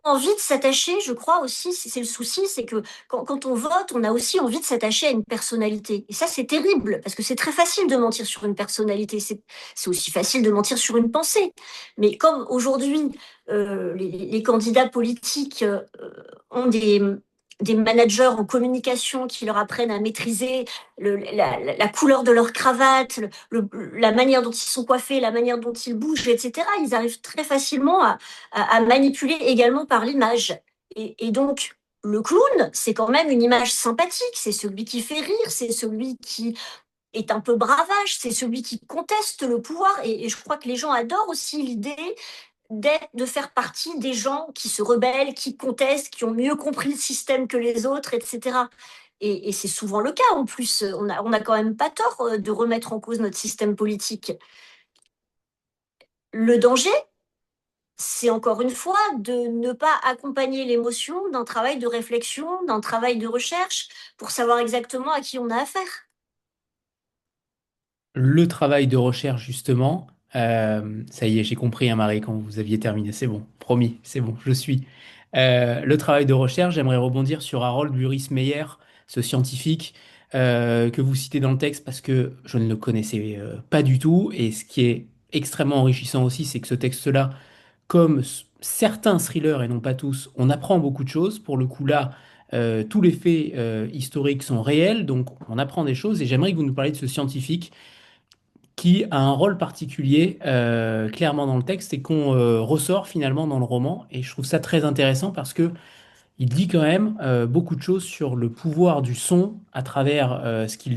envie de s'attacher, je crois aussi, c'est le souci, c'est que quand on vote, on a aussi envie de s'attacher à une personnalité. Et ça, c'est terrible, parce que c'est très facile de mentir sur une personnalité, c'est aussi facile de mentir sur une pensée. Mais comme aujourd'hui, les candidats politiques ont des managers en communication qui leur apprennent à maîtriser la couleur de leur cravate, la manière dont ils sont coiffés, la manière dont ils bougent, etc. Ils arrivent très facilement à manipuler également par l'image. Et donc, le clown, c'est quand même une image sympathique, c'est celui qui fait rire, c'est celui qui est un peu bravage, c'est celui qui conteste le pouvoir. Et je crois que les gens adorent aussi l'idée de faire partie des gens qui se rebellent, qui contestent, qui ont mieux compris le système que les autres, etc. Et c'est souvent le cas en plus. On a quand même pas tort de remettre en cause notre système politique. Le danger, c'est encore une fois de ne pas accompagner l'émotion d'un travail de réflexion, d'un travail de recherche pour savoir exactement à qui on a affaire. le travail de recherche, justement, ça y est, j'ai compris, hein, Marie, quand vous aviez terminé, c'est bon, promis, c'est bon, je suis. Le travail de recherche, j'aimerais rebondir sur Harold Buris Meyer, ce scientifique que vous citez dans le texte, parce que je ne le connaissais pas du tout, et ce qui est extrêmement enrichissant aussi, c'est que ce texte-là, comme certains thrillers, et non pas tous, on apprend beaucoup de choses. Pour le coup, là, tous les faits historiques sont réels, donc on apprend des choses, et j'aimerais que vous nous parliez de ce scientifique qui a un rôle particulier clairement dans le texte et qu'on ressort finalement dans le roman. Et je trouve ça très intéressant parce que il dit quand même beaucoup de choses sur le pouvoir du son à travers ce qu'il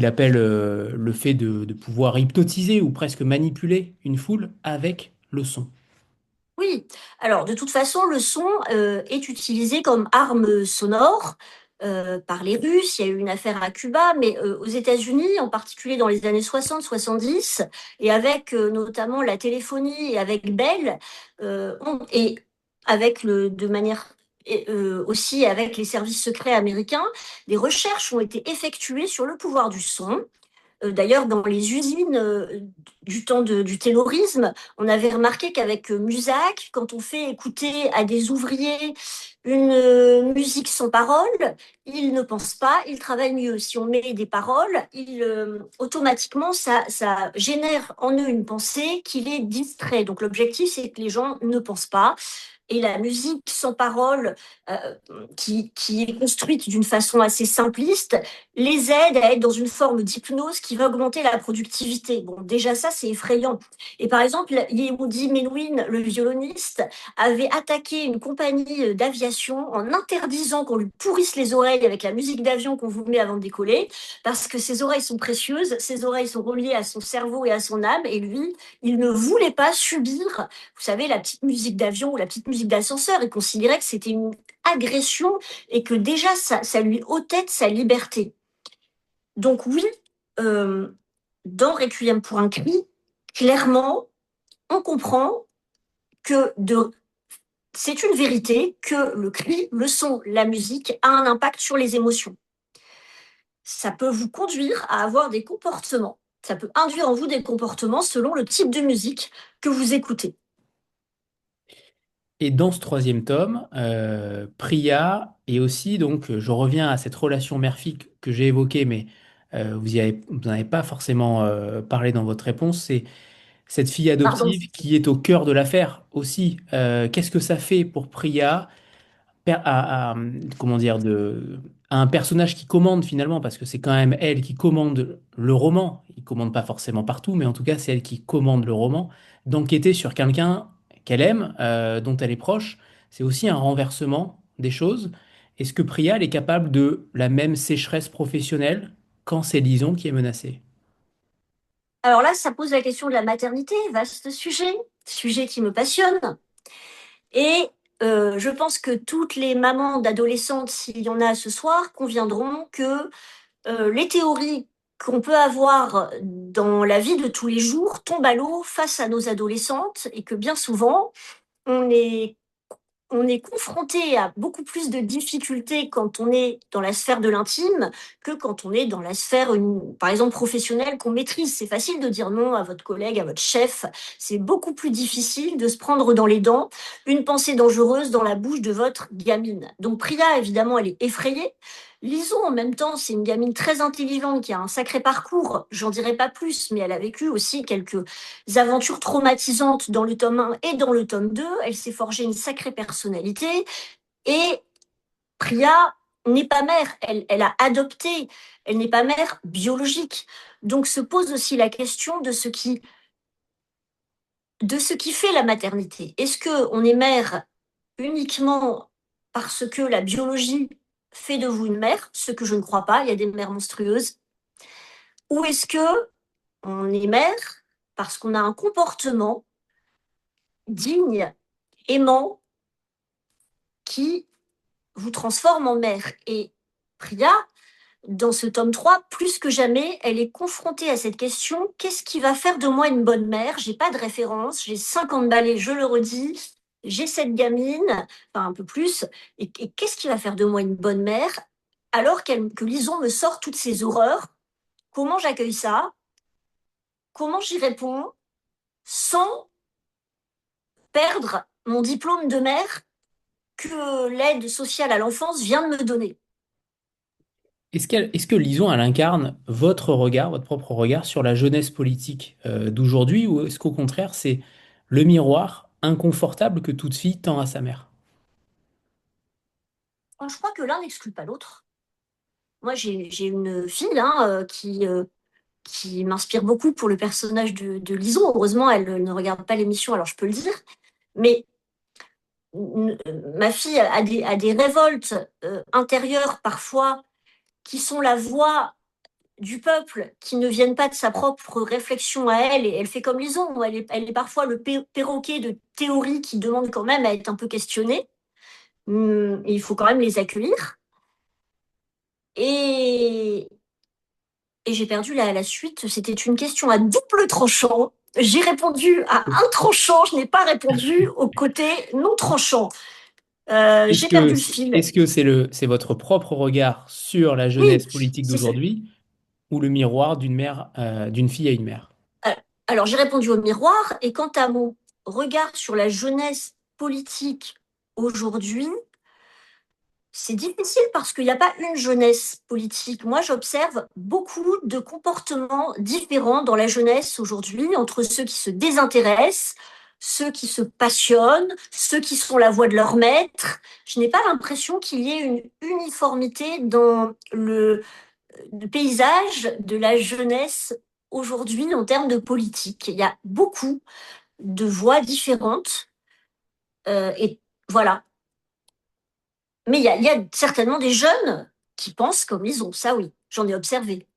appelle le fait de pouvoir hypnotiser ou presque manipuler une foule avec le son. Oui, alors de toute façon, le son est utilisé comme arme sonore par les Russes. Il y a eu une affaire à Cuba, mais aux États-Unis, en particulier dans les années 60-70, et avec notamment la téléphonie et avec Bell, et avec de manière aussi avec les services secrets américains, des recherches ont été effectuées sur le pouvoir du son. D'ailleurs, dans les usines du temps du terrorisme, on avait remarqué qu'avec Musac, quand on fait écouter à des ouvriers une musique sans parole, ils ne pensent pas, ils travaillent mieux. Si on met des paroles, automatiquement, ça génère en eux une pensée qui les distrait. Donc l'objectif, c'est que les gens ne pensent pas. Et la musique sans parole, euh, qui est construite d'une façon assez simpliste, les aide à être dans une forme d'hypnose qui va augmenter la productivité. Bon, déjà ça, c'est effrayant. Et par exemple, Yehudi Menuhin, le violoniste, avait attaqué une compagnie d'aviation en interdisant qu'on lui pourrisse les oreilles avec la musique d'avion qu'on vous met avant de décoller, parce que ses oreilles sont précieuses, ses oreilles sont reliées à son cerveau et à son âme, et lui, il ne voulait pas subir, vous savez, la petite musique d'avion ou la petite musique d'ascenseur. Il considérait que c'était une agression et que déjà ça lui ôtait de sa liberté. Donc oui, euh, dans Requiem pour un cri, clairement, on comprend que c'est une vérité que le cri, le son, la musique a un impact sur les émotions. Ça peut vous conduire à avoir des comportements. Ça peut induire en vous des comportements selon le type de musique que vous écoutez. Et dans ce troisième tome, Priya, et aussi, donc, je reviens à cette relation mère-fille que j'ai évoquée, mais vous n'en avez pas forcément parlé dans votre réponse, c'est cette fille Pardon. adoptive qui est au cœur de l'affaire aussi. Qu'est-ce que ça fait pour Priya comment dire, à un personnage qui commande finalement, parce que c'est quand même elle qui commande le roman. Il commande pas forcément partout, mais en tout cas, c'est elle qui commande le roman. D'enquêter sur quelqu'un qu'elle aime, dont elle est proche, c'est aussi un renversement des choses. Est-ce que Priya, elle est capable de la même sécheresse professionnelle quand c'est Lison qui est menacée? Alors là, ça pose la question de la maternité, vaste sujet, sujet qui me passionne. Et je pense que toutes les mamans d'adolescentes, s'il y en a ce soir, conviendront que les théories qu'on peut avoir dans la vie de tous les jours tombent à l'eau face à nos adolescentes et que bien souvent, on est on est confronté à beaucoup plus de difficultés quand on est dans la sphère de l'intime que quand on est dans la sphère, par exemple, professionnelle qu'on maîtrise. C'est facile de dire non à votre collègue, à votre chef. C'est beaucoup plus difficile de se prendre dans les dents une pensée dangereuse dans la bouche de votre gamine. Donc Priya, évidemment, elle est effrayée. Lison, en même temps, c'est une gamine très intelligente qui a un sacré parcours. J'en dirai pas plus, mais elle a vécu aussi quelques aventures traumatisantes dans le tome 1 et dans le tome 2. Elle s'est forgée une sacrée personnalité. Et Priya n'est pas mère, elle a adopté, elle n'est pas mère biologique. Donc se pose aussi la question de ce qui fait la maternité. Est-ce qu'on est mère uniquement parce que la biologie fait de vous une mère, ce que je ne crois pas, il y a des mères monstrueuses, ou est-ce que on est mère parce qu'on a un comportement digne, aimant, qui vous transforme en mère. Et Priya, dans ce tome 3, plus que jamais, elle est confrontée à cette question, qu'est-ce qui va faire de moi une bonne mère? J'ai pas de référence, j'ai 50 balais, je le redis, j'ai cette gamine, enfin un peu plus, et qu'est-ce qui va faire de moi une bonne mère alors que Lison me sort toutes ces horreurs Comment j'accueille ça? Comment j'y réponds sans perdre mon diplôme de mère que l'aide sociale à l'enfance vient de me donner? Est-ce que Lison, elle incarne votre regard, votre propre regard sur la jeunesse politique d'aujourd'hui, ou est-ce qu'au contraire, c'est le miroir inconfortable que toute fille tend à sa mère? Je crois que l'un n'exclut pas l'autre. Moi, j'ai une fille hein, qui m'inspire beaucoup pour le personnage de Lison. Heureusement, elle ne regarde pas l'émission, alors je peux le dire. Mais ma fille a des révoltes intérieures parfois qui sont la voix du peuple, qui ne viennent pas de sa propre réflexion à elle, et elle fait comme Lison, elle est parfois le perroquet de théories qui demandent quand même à être un peu questionnées. Et il faut quand même les accueillir. Et, et j'ai perdu la suite. C'était une question à double tranchant. J'ai répondu à un tranchant, je n'ai pas répondu au côté non tranchant. Est-ce J'ai que perdu le fil. est-ce que c'est votre propre regard sur la Oui, jeunesse politique c'est ça. d'aujourd'hui ou le miroir d'une mère, d'une fille à une mère? Alors j'ai répondu au miroir, et quant à mon regard sur la jeunesse politique aujourd'hui, c'est difficile parce qu'il n'y a pas une jeunesse politique. Moi, j'observe beaucoup de comportements différents dans la jeunesse aujourd'hui, entre ceux qui se désintéressent, ceux qui se passionnent, ceux qui sont la voix de leur maître. Je n'ai pas l'impression qu'il y ait une uniformité dans le paysage de la jeunesse aujourd'hui en termes de politique. Il y a beaucoup de voix différentes, et voilà. Mais il y a certainement des jeunes qui pensent comme ils ont, ça oui, j'en ai observé.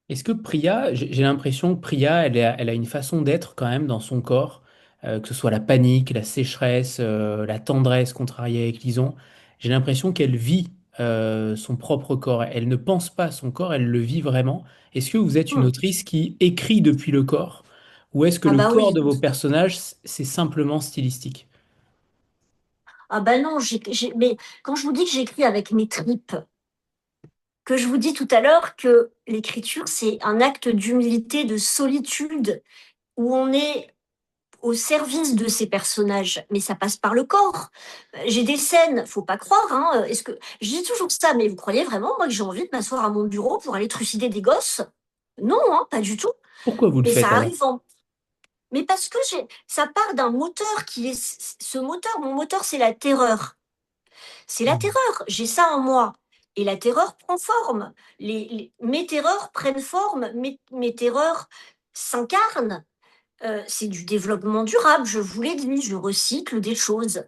Est-ce que Priya, j'ai l'impression que Priya, elle a une façon d'être quand même dans son corps, que ce soit la panique, la sécheresse, la tendresse contrariée avec Lison. J'ai l'impression qu'elle vit son propre corps. Elle ne pense pas à son corps, elle le vit vraiment. Est-ce que vous êtes une Hmm. autrice qui écrit depuis le corps, ou est-ce que Ah le bah corps oui, de vos personnages, c'est simplement stylistique? ah bah non, mais quand je vous dis que j'écris avec mes tripes, que je vous dis tout à l'heure que l'écriture c'est un acte d'humilité, de solitude, où on est au service de ces personnages, mais ça passe par le corps. J'ai des scènes, faut pas croire, hein, est-ce que je dis toujours ça, mais vous croyez vraiment moi que j'ai envie de m'asseoir à mon bureau pour aller trucider des gosses? Non, hein, pas du tout. Pourquoi vous le Mais ça faites alors? arrive en... Mais parce que ça part d'un moteur qui est ce moteur. Mon moteur, c'est la terreur. C'est la terreur. J'ai ça en moi. Et la terreur prend forme. Mes terreurs prennent forme. Mes terreurs s'incarnent. C'est du développement durable. Je vous l'ai dit, je recycle des choses.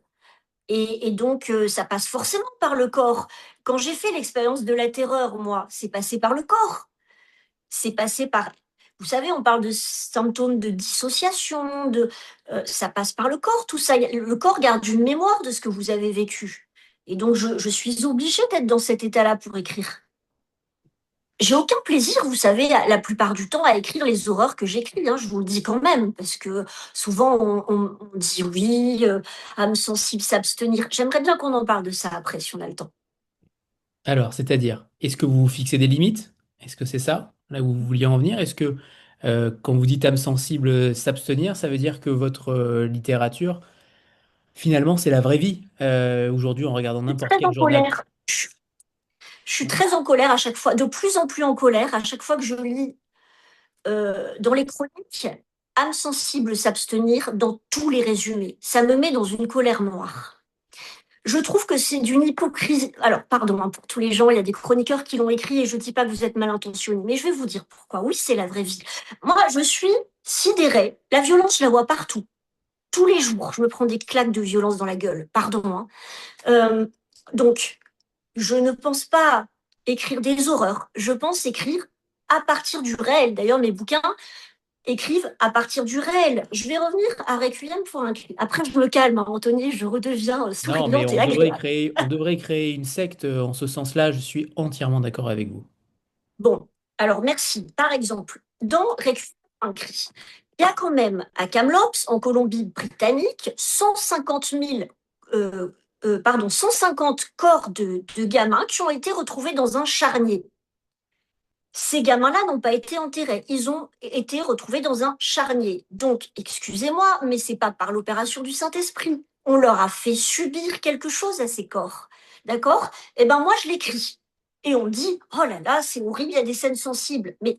Et donc, ça passe forcément par le corps. Quand j'ai fait l'expérience de la terreur, moi, c'est passé par le corps. C'est passé par... Vous savez, on parle de symptômes de dissociation, ça passe par le corps, tout ça. Le corps garde une mémoire de ce que vous avez vécu. Et donc, je suis obligée d'être dans cet état-là pour écrire. J'ai aucun plaisir, vous savez, la plupart du temps, à écrire les horreurs que j'écris, hein, je vous le dis quand même, parce que souvent on dit oui, âme sensible, s'abstenir. J'aimerais bien qu'on en parle de ça après, si on a le temps. Alors, c'est-à-dire, est-ce que vous vous fixez des limites? Est-ce que c'est ça, là où vous vouliez en venir? Est-ce que, quand vous dites âme sensible, s'abstenir, ça veut dire que votre littérature, finalement, c'est la vraie vie? Aujourd'hui, en regardant Je suis n'importe très quel en journal. colère. Je suis très en colère à chaque fois, de plus en plus en colère à chaque fois que je lis dans les chroniques, âme sensible s'abstenir dans tous les résumés. Ça me met dans une colère noire. Je trouve que c'est d'une hypocrisie. Alors, pardon hein, pour tous les gens, il y a des chroniqueurs qui l'ont écrit et je ne dis pas que vous êtes mal intentionnés, mais je vais vous dire pourquoi. Oui, c'est la vraie vie. Moi, je suis sidérée. La violence, je la vois partout. Tous les jours, je me prends des claques de violence dans la gueule. Pardon. Hein. Euh, donc, je ne pense pas écrire des horreurs. Je pense écrire à partir du réel. D'ailleurs, mes bouquins écrivent à partir du réel. Je vais revenir à Requiem pour un cri. Après, je me calme, hein, Anthony, je redeviens Non, mais souriante et agréable. on devrait créer une secte en ce sens-là. Je suis entièrement d'accord avec vous. Bon, alors merci. Par exemple, dans Requiem pour un cri, il y a quand même à Kamloops, en Colombie-Britannique, 150 000, 150 corps de gamins qui ont été retrouvés dans un charnier. Ces gamins-là n'ont pas été enterrés. Ils ont été retrouvés dans un charnier. Donc, excusez-moi, mais c'est pas par l'opération du Saint-Esprit. On leur a fait subir quelque chose à ces corps. D'accord? Eh ben, moi, je l'écris. Et on dit, oh là là, c'est horrible, il y a des scènes sensibles. Mais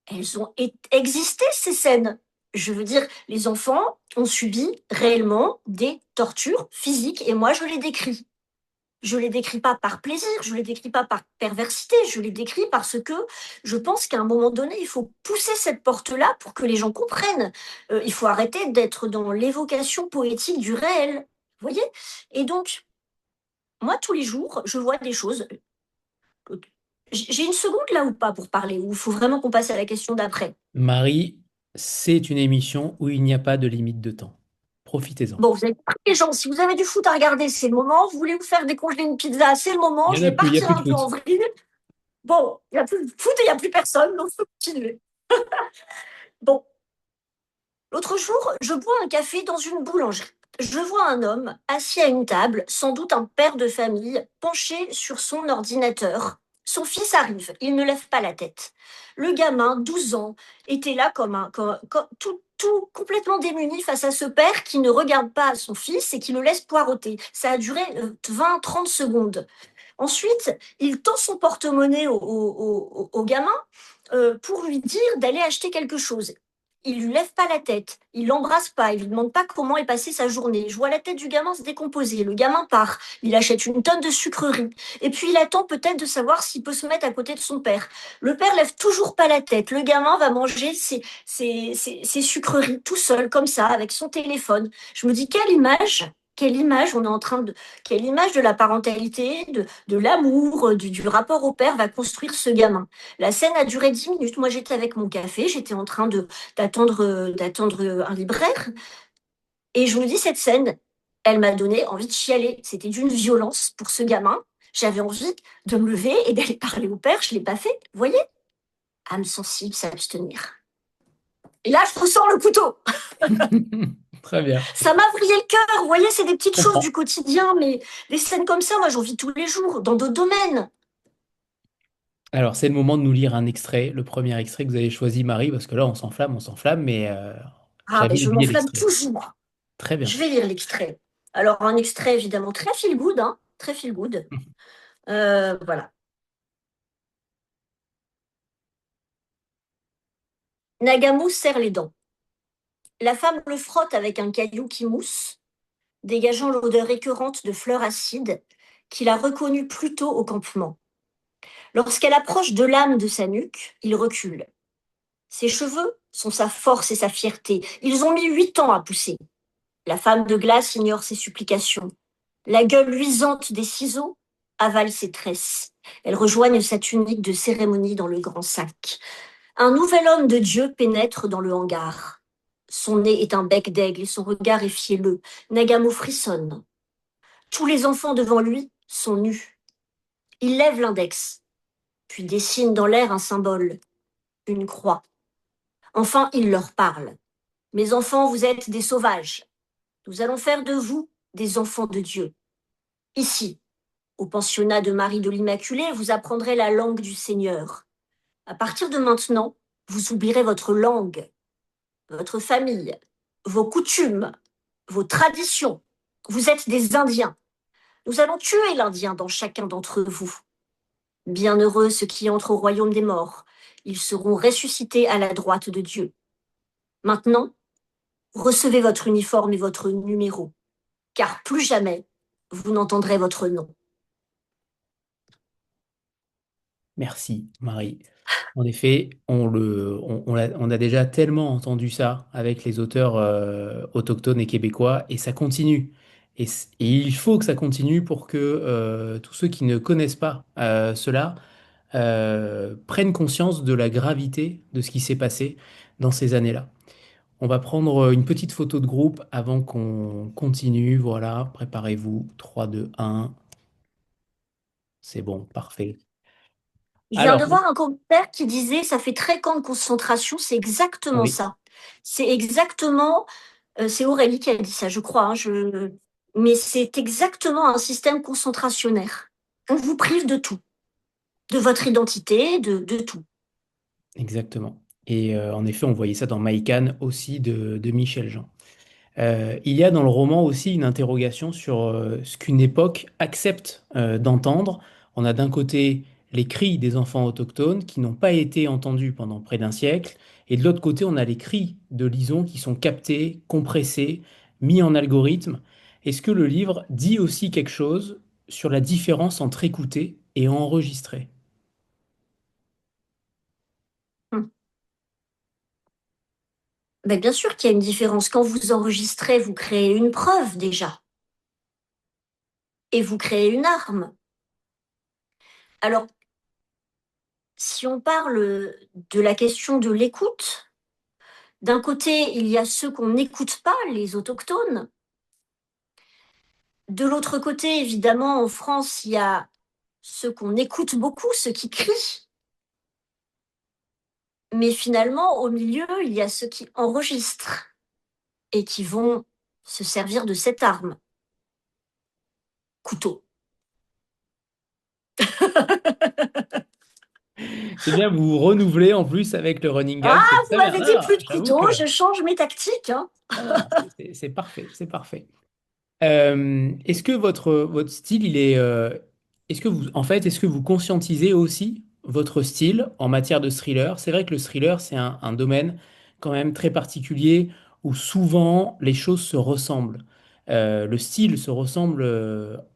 elles ont existé, ces scènes. Je veux dire, les enfants ont subi réellement des tortures physiques et moi, je les décris. Je les décris pas par plaisir, je les décris pas par perversité, je les décris parce que je pense qu'à un moment donné, il faut pousser cette porte-là pour que les gens comprennent. Il faut arrêter d'être dans l'évocation poétique du réel. Vous voyez? Et donc, moi, tous les jours, je vois des choses. J'ai une seconde là ou pas pour parler, ou il faut vraiment qu'on passe à la question d'après? Marie, c'est une émission où il n'y a pas de limite de temps. Profitez-en. Bon, vous avez pris les gens, si vous avez du foot à regarder, c'est le moment. Vous voulez vous faire décongeler une pizza, c'est le moment. Il Je n'y en a vais plus, il n'y a partir plus de un peu en foot. vrille. Bon, il n'y a plus de foot et il n'y a plus personne, donc il faut continuer. Bon, l'autre jour, je bois un café dans une boulangerie. Je vois un homme assis à une table, sans doute un père de famille, penché sur son ordinateur. Son fils arrive, il ne lève pas la tête. Le gamin, 12 ans, était là tout complètement démuni face à ce père qui ne regarde pas son fils et qui le laisse poireauter. Ça a duré 20-30 secondes. Ensuite, il tend son porte-monnaie au gamin pour lui dire d'aller acheter quelque chose. Il lui lève pas la tête, il l'embrasse pas, il lui demande pas comment est passée sa journée. Je vois la tête du gamin se décomposer. Le gamin part, il achète une tonne de sucreries. Et puis il attend peut-être de savoir s'il peut se mettre à côté de son père. Le père lève toujours pas la tête. Le gamin va manger ses sucreries tout seul, comme ça, avec son téléphone. Je me dis, quelle image on est en train de, quelle image de la parentalité, de l'amour, du rapport au père va construire ce gamin. La scène a duré 10 minutes. Moi, j'étais avec mon café, j'étais en train d'attendre un libraire. Et je me dis, cette scène, elle m'a donné envie de chialer. C'était d'une violence pour ce gamin. J'avais envie de me lever et d'aller parler au père. Je ne l'ai pas fait. Vous voyez? Âme sensible, s'abstenir. Et là, je ressens le couteau. Très bien. Ça m'a vrillé le cœur. Vous voyez, c'est des Je petites choses du comprends. quotidien, mais des scènes comme ça, moi, j'en vis tous les jours, dans d'autres domaines. Alors, c'est le moment de nous lire un extrait, le premier extrait que vous avez choisi, Marie, parce que là, on s'enflamme, mais Ah, mais j'avais je oublié m'enflamme l'extrait. toujours. Très bien. Je vais lire l'extrait. Alors, un extrait évidemment très feel good, hein, très feel good. Voilà. Nagamu serre les dents. La femme le frotte avec un caillou qui mousse, dégageant l'odeur écœurante de fleurs acides qu'il a reconnue plus tôt au campement. Lorsqu'elle approche de l'âme de sa nuque, il recule. Ses cheveux sont sa force et sa fierté. Ils ont mis 8 ans à pousser. La femme de glace ignore ses supplications. La gueule luisante des ciseaux avale ses tresses. Elles rejoignent sa tunique de cérémonie dans le grand sac. Un nouvel homme de Dieu pénètre dans le hangar. Son nez est un bec d'aigle et son regard est fielleux. Nagamo frissonne. Tous les enfants devant lui sont nus. Il lève l'index, puis dessine dans l'air un symbole, une croix. Enfin, il leur parle. Mes enfants, vous êtes des sauvages. Nous allons faire de vous des enfants de Dieu. Ici, au pensionnat de Marie de l'Immaculée, vous apprendrez la langue du Seigneur. À partir de maintenant, vous oublierez votre langue, votre famille, vos coutumes, vos traditions. Vous êtes des Indiens. Nous allons tuer l'Indien dans chacun d'entre vous. Bienheureux ceux qui entrent au royaume des morts. Ils seront ressuscités à la droite de Dieu. Maintenant, recevez votre uniforme et votre numéro, car plus jamais vous n'entendrez votre nom. Merci, Marie. En effet, on a déjà tellement entendu ça avec les auteurs autochtones et québécois, et ça continue. Et il faut que ça continue pour que tous ceux qui ne connaissent pas cela prennent conscience de la gravité de ce qui s'est passé dans ces années-là. On va prendre une petite photo de groupe avant qu'on continue. Voilà, préparez-vous. 3, 2, 1. C'est bon, parfait. Je viens Alors, de voir un commentaire qui disait ça fait très camp de concentration, c'est exactement oui. ça. C'est exactement, c'est Aurélie qui a dit ça, je crois, hein, mais c'est exactement un système concentrationnaire. On vous prive de tout. de votre identité, de tout. Exactement. Et en effet, on voyait ça dans Maïkan aussi de Michel Jean. Il y a dans le roman aussi une interrogation sur ce qu'une époque accepte d'entendre. On a d'un côté les cris des enfants autochtones qui n'ont pas été entendus pendant près d'un siècle, et de l'autre côté, on a les cris de Lison qui sont captés, compressés, mis en algorithme. Est-ce que le livre dit aussi quelque chose sur la différence entre écouter et enregistrer? Hmm. Ben, bien sûr qu'il y a une différence. Quand vous enregistrez, vous créez une preuve déjà, et vous créez une arme. Alors, si on parle de la question de l'écoute, d'un côté, il y a ceux qu'on n'écoute pas, les autochtones. De l'autre côté, évidemment, en France, il y a ceux qu'on écoute beaucoup, ceux qui crient. Mais finalement, au milieu, il y a ceux qui enregistrent et qui vont se servir de cette arme, couteau. C'est bien, vous vous renouvelez en plus avec le running Ah, gag, c'est vous très bien. m'avez dit Ah, plus de j'avoue couteau, que je change mes tactiques, hein. c'est parfait, c'est parfait. Est-ce que votre style, est-ce que vous, en fait, est-ce que vous conscientisez aussi votre style en matière de thriller? C'est vrai que le thriller, c'est un domaine quand même très particulier où souvent les choses se ressemblent. Le style se ressemble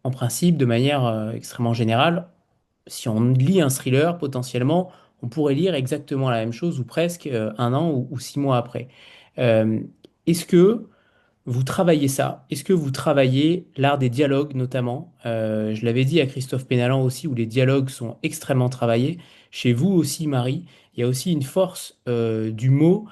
en principe de manière extrêmement générale. Si on lit un thriller, potentiellement, on pourrait lire exactement la même chose ou presque un an ou 6 mois après. Euh, est-ce que vous travaillez ça? Est-ce que vous travaillez l'art des dialogues notamment? Je l'avais dit à Christophe Pénalan aussi, où les dialogues sont extrêmement travaillés. Chez vous aussi, Marie, il y a aussi une force du mot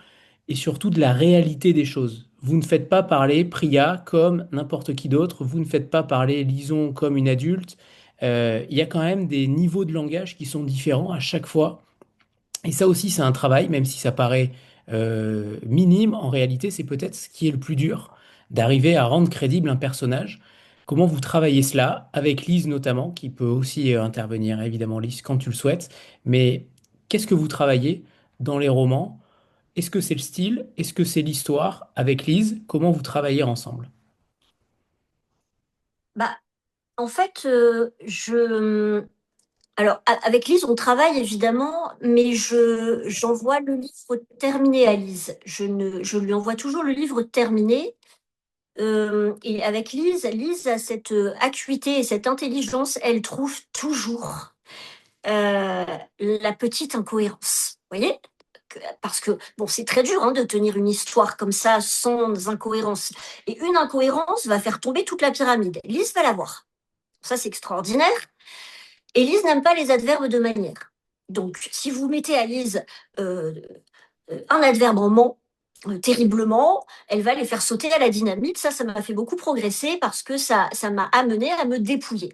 et surtout de la réalité des choses. Vous ne faites pas parler Priya comme n'importe qui d'autre, vous ne faites pas parler Lison comme une adulte. Il y a quand même des niveaux de langage qui sont différents à chaque fois. Et ça aussi, c'est un travail, même si ça paraît minime, en réalité, c'est peut-être ce qui est le plus dur, d'arriver à rendre crédible un personnage. Comment vous travaillez cela, avec Lise notamment, qui peut aussi intervenir, évidemment, Lise, quand tu le souhaites. Mais qu'est-ce que vous travaillez dans les romans? Est-ce que c'est le style? Est-ce que c'est l'histoire? Avec Lise, comment vous travaillez ensemble? Bah, en fait, alors, avec Lise, on travaille évidemment, mais j'envoie le livre terminé à Lise. Je lui envoie toujours le livre terminé. Et avec Lise, Lise a cette acuité et cette intelligence, elle trouve toujours euh, la petite incohérence. Vous voyez? Parce que, bon, c'est très dur hein, de tenir une histoire comme ça sans incohérence. Et une incohérence va faire tomber toute la pyramide. Lise va la voir. Ça, c'est extraordinaire. Élise n'aime pas les adverbes de manière. Donc, si vous mettez à Lise euh, un adverbe en ment, terriblement, elle va les faire sauter à la dynamite. Ça m'a fait beaucoup progresser parce que ça m'a amené à me dépouiller.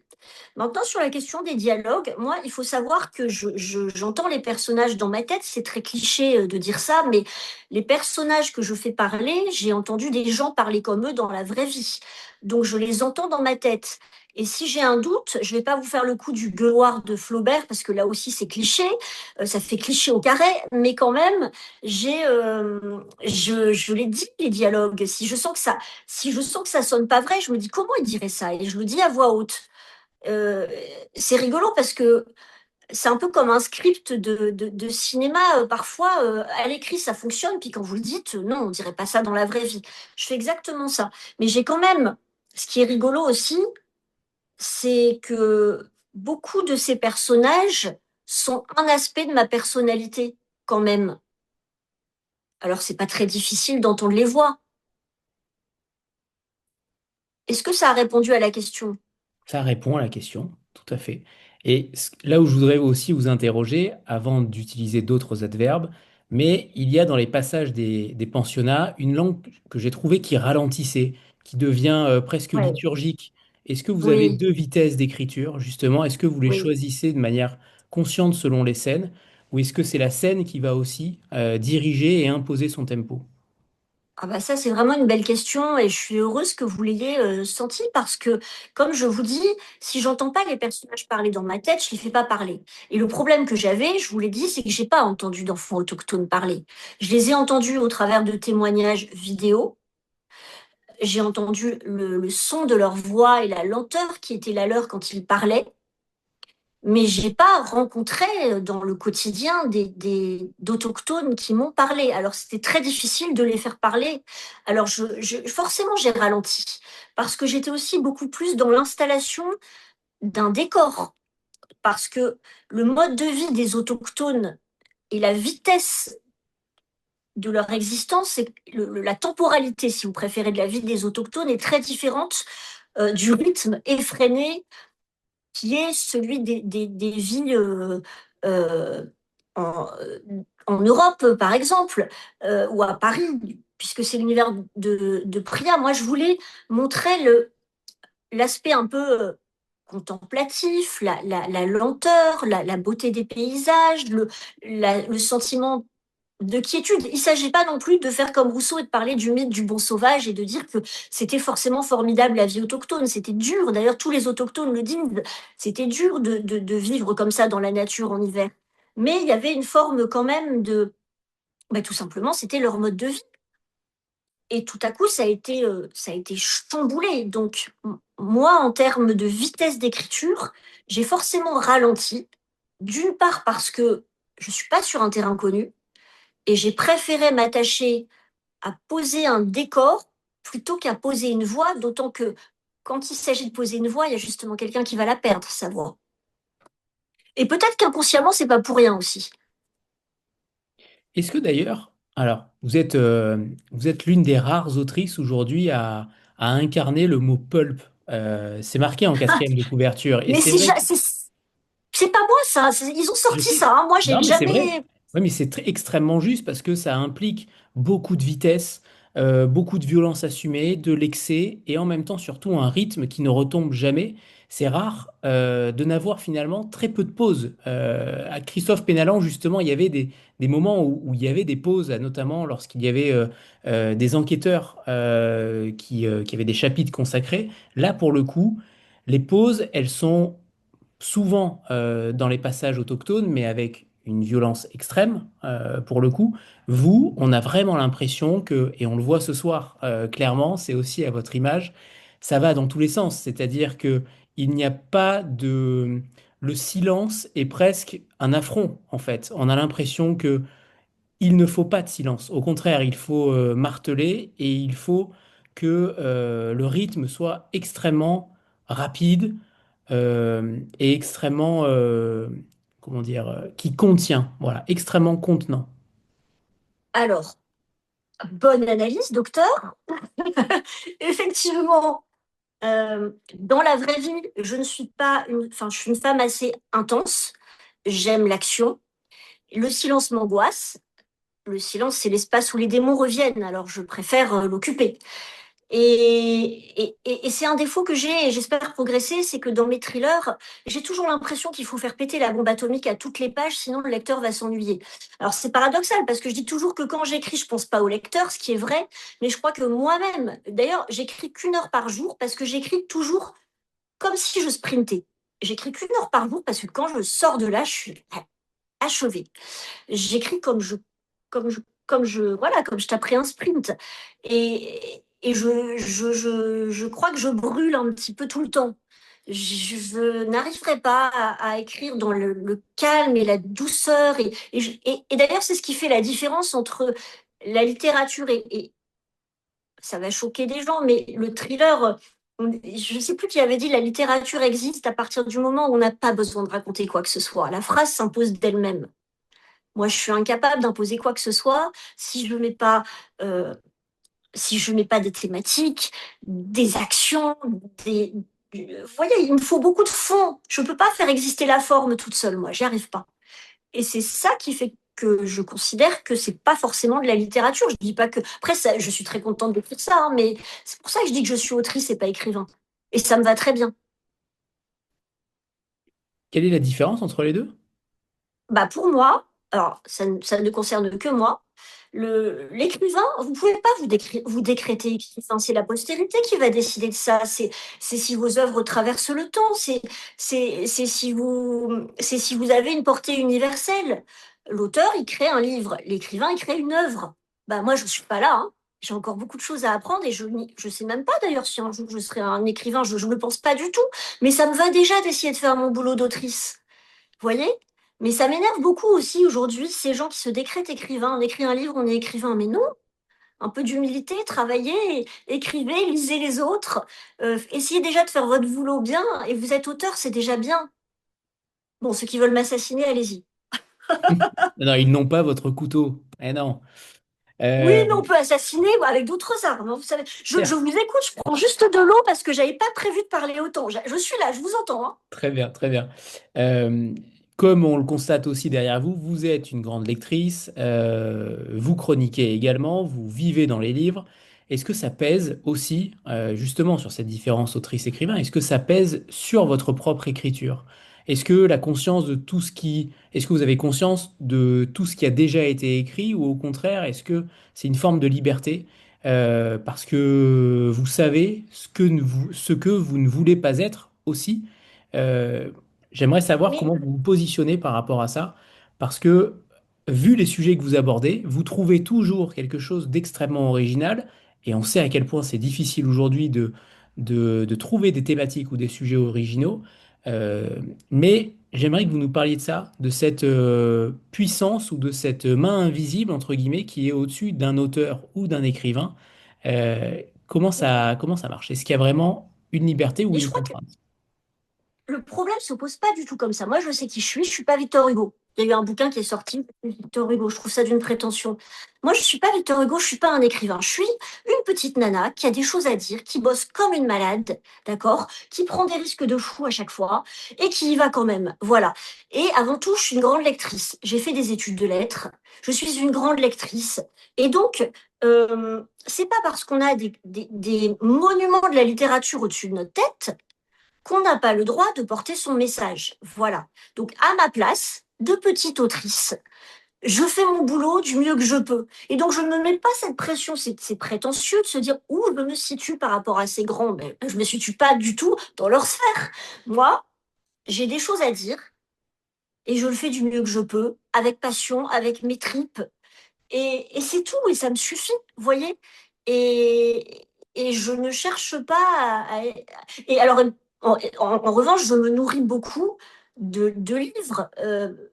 Maintenant, sur la question des dialogues, moi, il faut savoir que j'entends les personnages dans ma tête. C'est très cliché de dire ça, mais les personnages que je fais parler, j'ai entendu des gens parler comme eux dans la vraie vie. Donc, je les entends dans ma tête. Et si j'ai un doute, je ne vais pas vous faire le coup du gueuloir de Flaubert, parce que là aussi c'est cliché, ça fait cliché au carré, mais quand même, je l'ai dit, les dialogues. Si je sens que ça sonne pas vrai, je me dis comment il dirait ça, et je le dis à voix haute. Euh, c'est rigolo parce que c'est un peu comme un script de cinéma. Parfois, à l'écrit, ça fonctionne, puis quand vous le dites, non, on dirait pas ça dans la vraie vie. Je fais exactement ça. Mais j'ai quand même, ce qui est rigolo aussi, c'est que beaucoup de ces personnages sont un aspect de ma personnalité, quand même. Alors, c'est pas très difficile d'entendre les voix. Est-ce que ça a répondu à la question? Ça répond à la question, tout à fait. Et là où je voudrais aussi vous interroger, avant d'utiliser d'autres adverbes, mais il y a dans les passages des pensionnats une langue que j'ai trouvée qui ralentissait, qui devient presque Ouais. liturgique. Est-ce que vous avez Oui, deux vitesses d'écriture, justement? Est-ce que vous les oui. choisissez de manière consciente selon les scènes, ou est-ce que c'est la scène qui va aussi diriger et imposer son tempo? Ah bah ça, c'est vraiment une belle question et je suis heureuse que vous l'ayez senti parce que, comme je vous dis, si j'entends pas les personnages parler dans ma tête, je les fais pas parler. Et le problème que j'avais, je vous l'ai dit, c'est que j'ai pas entendu d'enfants autochtones parler. Je les ai entendus au travers de témoignages vidéo. J'ai entendu le son de leur voix et la lenteur qui était la leur quand ils parlaient. Mais j'ai pas rencontré dans le quotidien d'autochtones qui m'ont parlé. Alors c'était très difficile de les faire parler. Alors forcément j'ai ralenti parce que j'étais aussi beaucoup plus dans l'installation d'un décor. Parce que le mode de vie des autochtones et la vitesse de leur existence, la temporalité, si vous préférez, de la vie des autochtones est très différente du rythme effréné qui est celui des vies euh, en, en Europe, par exemple, ou à Paris, puisque c'est l'univers de Priya. Moi, je voulais montrer l'aspect un peu contemplatif, la lenteur, la beauté des paysages, le sentiment de quiétude. Il ne s'agit pas non plus de faire comme Rousseau et de parler du mythe du bon sauvage et de dire que c'était forcément formidable la vie autochtone. C'était dur, d'ailleurs tous les autochtones le disent, c'était dur de vivre comme ça dans la nature en hiver. Mais il y avait une forme quand même bah, tout simplement, c'était leur mode de vie. Et tout à coup, ça a été chamboulé. Donc, moi, en termes de vitesse d'écriture, j'ai forcément ralenti. D'une part parce que je ne suis pas sur un terrain connu, et j'ai préféré m'attacher à poser un décor plutôt qu'à poser une voix, d'autant que quand il s'agit de poser une voix, il y a justement quelqu'un qui va la perdre, sa voix. Et peut-être qu'inconsciemment, c'est pas pour rien aussi. Est-ce que d'ailleurs, alors, vous êtes l'une des rares autrices aujourd'hui à incarner le mot pulp. C'est marqué en quatrième de couverture. Et Mais c'est vrai que c'est pas moi ça, ils ont je sorti sais. ça, hein. Moi, Non, j'ai mais c'est vrai. jamais. Oui, mais c'est extrêmement juste parce que ça implique beaucoup de vitesse, beaucoup de violence assumée, de l'excès et en même temps surtout un rythme qui ne retombe jamais. C'est rare de n'avoir finalement très peu de pauses. À Christophe Pénalan, justement, il y avait des moments où il y avait des pauses, notamment lorsqu'il y avait des enquêteurs qui avaient des chapitres consacrés. Là, pour le coup, les pauses, elles sont souvent dans les passages autochtones, mais avec une violence extrême, pour le coup. Vous, on a vraiment l'impression que, et on le voit ce soir clairement, c'est aussi à votre image, ça va dans tous les sens. C'est-à-dire que il n'y a pas de... Le silence est presque un affront, en fait. On a l'impression que il ne faut pas de silence. Au contraire, il faut marteler et il faut que le rythme soit extrêmement rapide et extrêmement, comment dire, qui contient, voilà, extrêmement contenant. Alors, bonne analyse, docteur. Effectivement, dans la vraie vie, je ne suis pas une, enfin, je suis une femme assez intense. J'aime l'action. Le silence m'angoisse. Le silence, c'est l'espace où les démons reviennent, alors je préfère l'occuper. Et c'est un défaut que j'ai, et j'espère progresser, c'est que dans mes thrillers, j'ai toujours l'impression qu'il faut faire péter la bombe atomique à toutes les pages, sinon le lecteur va s'ennuyer. Alors c'est paradoxal, parce que je dis toujours que quand j'écris, je pense pas au lecteur, ce qui est vrai, mais je crois que moi-même, d'ailleurs, j'écris qu'une heure par jour, parce que j'écris toujours comme si je sprintais. J'écris qu'une heure par jour, parce que quand je sors de là, je suis achevée. J'écris voilà, comme je taperais un sprint. Et je crois que je brûle un petit peu tout le temps. Je n'arriverai pas à écrire dans le calme et la douceur. Et d'ailleurs, c'est ce qui fait la différence entre la littérature ça va choquer des gens, mais le thriller, je ne sais plus qui avait dit la littérature existe à partir du moment où on n'a pas besoin de raconter quoi que ce soit. La phrase s'impose d'elle-même. Moi, je suis incapable d'imposer quoi que ce soit si je mets pas, euh, si je mets pas des thématiques, des actions, vous voyez, il me faut beaucoup de fond. Je peux pas faire exister la forme toute seule, moi, j'y arrive pas. Et c'est ça qui fait que je considère que c'est pas forcément de la littérature. Je dis pas que, après, ça, je suis très contente d'écrire ça, hein, mais c'est pour ça que je dis que je suis autrice et pas écrivain. Et ça me va très bien. Quelle est la différence entre les deux? Bah, pour moi, alors, ça ne concerne que moi, L'écrivain, vous pouvez pas vous décréter écrivain. C'est la postérité qui va décider de ça. C'est si vos œuvres traversent le temps. C'est si vous avez une portée universelle. L'auteur, il crée un livre. L'écrivain, il crée une œuvre. Bah, moi, je suis pas là, hein. J'ai encore beaucoup de choses à apprendre et je sais même pas d'ailleurs si un jour je serai un écrivain. Je ne pense pas du tout. Mais ça me va déjà d'essayer de faire mon boulot d'autrice. Vous voyez? Mais ça m'énerve beaucoup aussi aujourd'hui, ces gens qui se décrètent écrivains. On écrit un livre, on est écrivain. Mais non, un peu d'humilité, travaillez, écrivez, lisez les autres. Essayez déjà de faire votre boulot bien. Et vous êtes auteur, c'est déjà bien. Bon, ceux qui veulent m'assassiner, allez-y. Non, ils n'ont pas votre couteau. Eh non. Oui, Euh, mais on peut assassiner avec d'autres armes, hein, vous savez. Je certes. vous écoute, je prends juste de l'eau parce que j'avais pas prévu de parler autant. Je suis là, je vous entends, hein. Très bien, très bien. Euh, Comme on le constate aussi derrière vous, vous êtes une grande lectrice, vous chroniquez également, vous vivez dans les livres. Est-ce que ça pèse aussi, justement, sur cette différence autrice-écrivain, est-ce que ça pèse sur votre propre écriture? Est-ce que la conscience de tout ce qui... Est-ce que vous avez conscience de tout ce qui a déjà été écrit ou au contraire, est-ce que c'est une forme de liberté parce que vous savez ce que vous ne voulez pas être aussi? Euh, J'aimerais savoir Mais comment vous vous positionnez par rapport à ça, parce que vu les sujets que vous abordez, vous trouvez toujours quelque chose d'extrêmement original, et on sait à quel point c'est difficile aujourd'hui de trouver des thématiques ou des sujets originaux. Euh, mais j'aimerais que vous nous parliez de ça, de cette puissance ou de cette main invisible, entre guillemets, qui est au-dessus d'un auteur ou d'un écrivain. Comment ça marche? Est-ce qu'il y a vraiment une liberté ou mais une je crois que contrainte? le problème se pose pas du tout comme ça. Moi, je sais qui je suis pas Victor Hugo. Il y a eu un bouquin qui est sorti, Victor Hugo. Je trouve ça d'une prétention. Moi, je suis pas Victor Hugo, je suis pas un écrivain. Je suis une petite nana qui a des choses à dire, qui bosse comme une malade, d'accord, qui prend des risques de fou à chaque fois et qui y va quand même. Voilà. Et avant tout, je suis une grande lectrice. J'ai fait des études de lettres. Je suis une grande lectrice. Et donc, c'est pas parce qu'on a des monuments de la littérature au-dessus de notre tête qu'on n'a pas le droit de porter son message. Voilà. Donc, à ma place, de petite autrice, je fais mon boulot du mieux que je peux. Et donc, je ne me mets pas cette pression, c'est prétentieux de se dire où je me situe par rapport à ces grands. Mais je ne me situe pas du tout dans leur sphère. Moi, j'ai des choses à dire et je le fais du mieux que je peux, avec passion, avec mes tripes. Et c'est tout, et ça me suffit, vous voyez? Et, et je ne cherche pas Et alors, en revanche, je me nourris beaucoup de livres.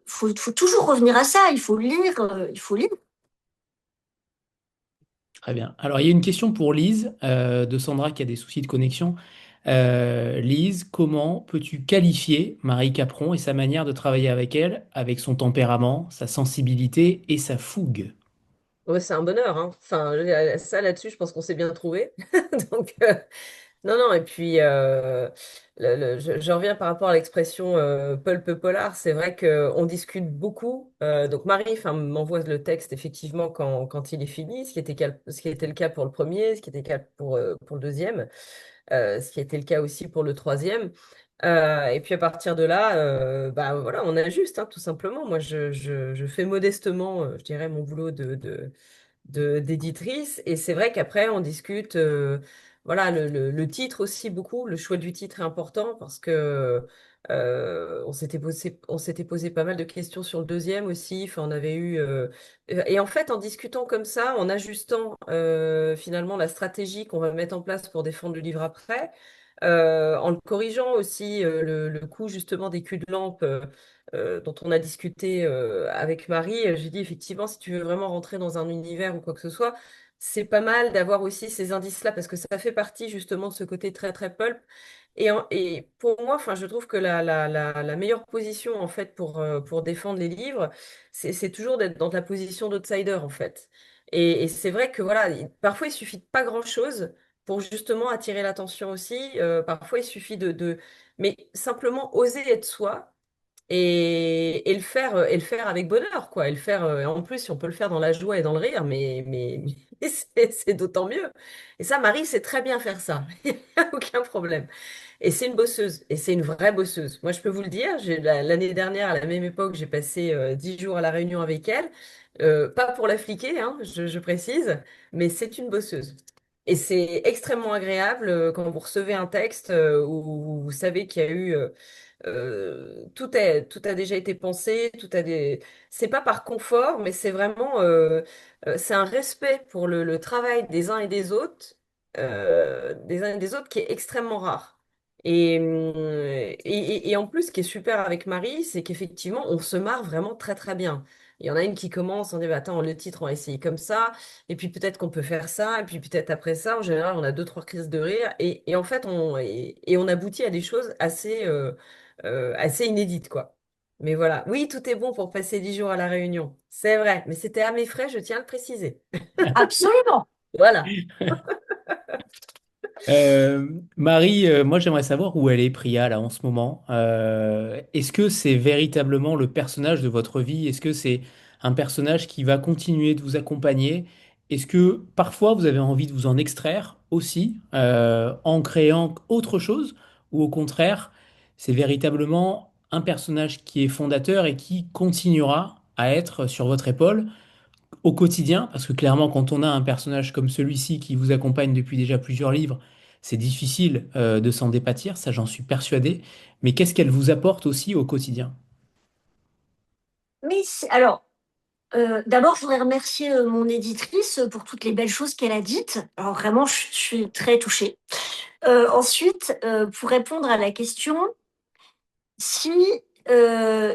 Faut toujours revenir à ça, il faut lire, il faut lire. Très bien. Alors, il y a une question pour Lise, de Sandra qui a des soucis de connexion. Lise, comment peux-tu qualifier Marie Capron et sa manière de travailler avec elle, avec son tempérament, sa sensibilité et sa fougue? Ouais, c'est un bonheur, hein. Enfin, ça là-dessus, je pense qu'on s'est bien trouvé. Donc, non, non, et puis je reviens par rapport à l'expression pulp polar. C'est vrai qu'on discute beaucoup. Donc Marie, enfin, m'envoie le texte effectivement quand il est fini, ce qui était le cas pour le premier, ce qui était le cas pour le deuxième, ce qui était le cas aussi pour le troisième. Et puis à partir de là, bah voilà, on ajuste, hein, tout simplement. Moi, je fais modestement, je dirais, mon boulot d'éditrice. Et c'est vrai qu'après, on discute, voilà, le titre aussi beaucoup. Le choix du titre est important parce que on s'était posé pas mal de questions sur le deuxième aussi. Enfin, on avait eu, et en fait, en discutant comme ça, en ajustant finalement la stratégie qu'on va mettre en place pour défendre le livre après, en le corrigeant aussi le coup justement des culs de lampe. Dont on a discuté avec Marie, j'ai dit effectivement, si tu veux vraiment rentrer dans un univers ou quoi que ce soit, c'est pas mal d'avoir aussi ces indices-là parce que ça fait partie justement de ce côté très très pulp. Et pour moi, enfin, je trouve que la meilleure position en fait pour défendre les livres, c'est toujours d'être dans la position d'outsider en fait. Et c'est vrai que voilà, parfois il suffit de pas grand-chose pour justement attirer l'attention aussi. Parfois il suffit mais simplement oser être soi et le faire avec bonheur, quoi. Et le faire, en plus, on peut le faire dans la joie et dans le rire, mais c'est d'autant mieux. Et ça, Marie sait très bien faire ça. Il n'y a aucun problème. Et c'est une bosseuse, et c'est une vraie bosseuse. Moi, je peux vous le dire, l'année dernière, à la même époque, j'ai passé 10 jours à La Réunion avec elle. Pas pour la fliquer, hein, je précise, mais c'est une bosseuse. Et c'est extrêmement agréable quand vous recevez un texte où vous savez qu'il y a eu tout a déjà été pensé, c'est pas par confort, mais c'est vraiment c'est un respect pour le travail des uns et des uns et des autres qui est extrêmement rare. Et en plus, ce qui est super avec Marie, c'est qu'effectivement, on se marre vraiment très très bien. Il y en a une qui commence, on dit, bah, attends, le titre, on va essayer comme ça, et puis peut-être qu'on peut faire ça, et puis peut-être après ça, en général, on a deux, trois crises de rire, et en fait, et on aboutit à des choses assez inédites, quoi. Mais voilà, oui, tout est bon pour passer 10 jours à La Réunion, c'est vrai, mais c'était à mes frais, je tiens à le préciser. Absolument. Voilà. Marie, moi j'aimerais savoir où elle est, Priya, là en ce moment. Est-ce que c'est véritablement le personnage de votre vie? Est-ce que c'est un personnage qui va continuer de vous accompagner? Est-ce que parfois vous avez envie de vous en extraire aussi en créant autre chose? Ou au contraire, c'est véritablement un personnage qui est fondateur et qui continuera à être sur votre épaule au quotidien, parce que clairement, quand on a un personnage comme celui-ci qui vous accompagne depuis déjà plusieurs livres, c'est difficile de s'en départir, ça j'en suis persuadé. Mais qu'est-ce qu'elle vous apporte aussi au quotidien? Alors, d'abord, je voudrais remercier mon éditrice pour toutes les belles choses qu'elle a dites. Alors vraiment, je suis très touchée. Ensuite, pour répondre à la question, si je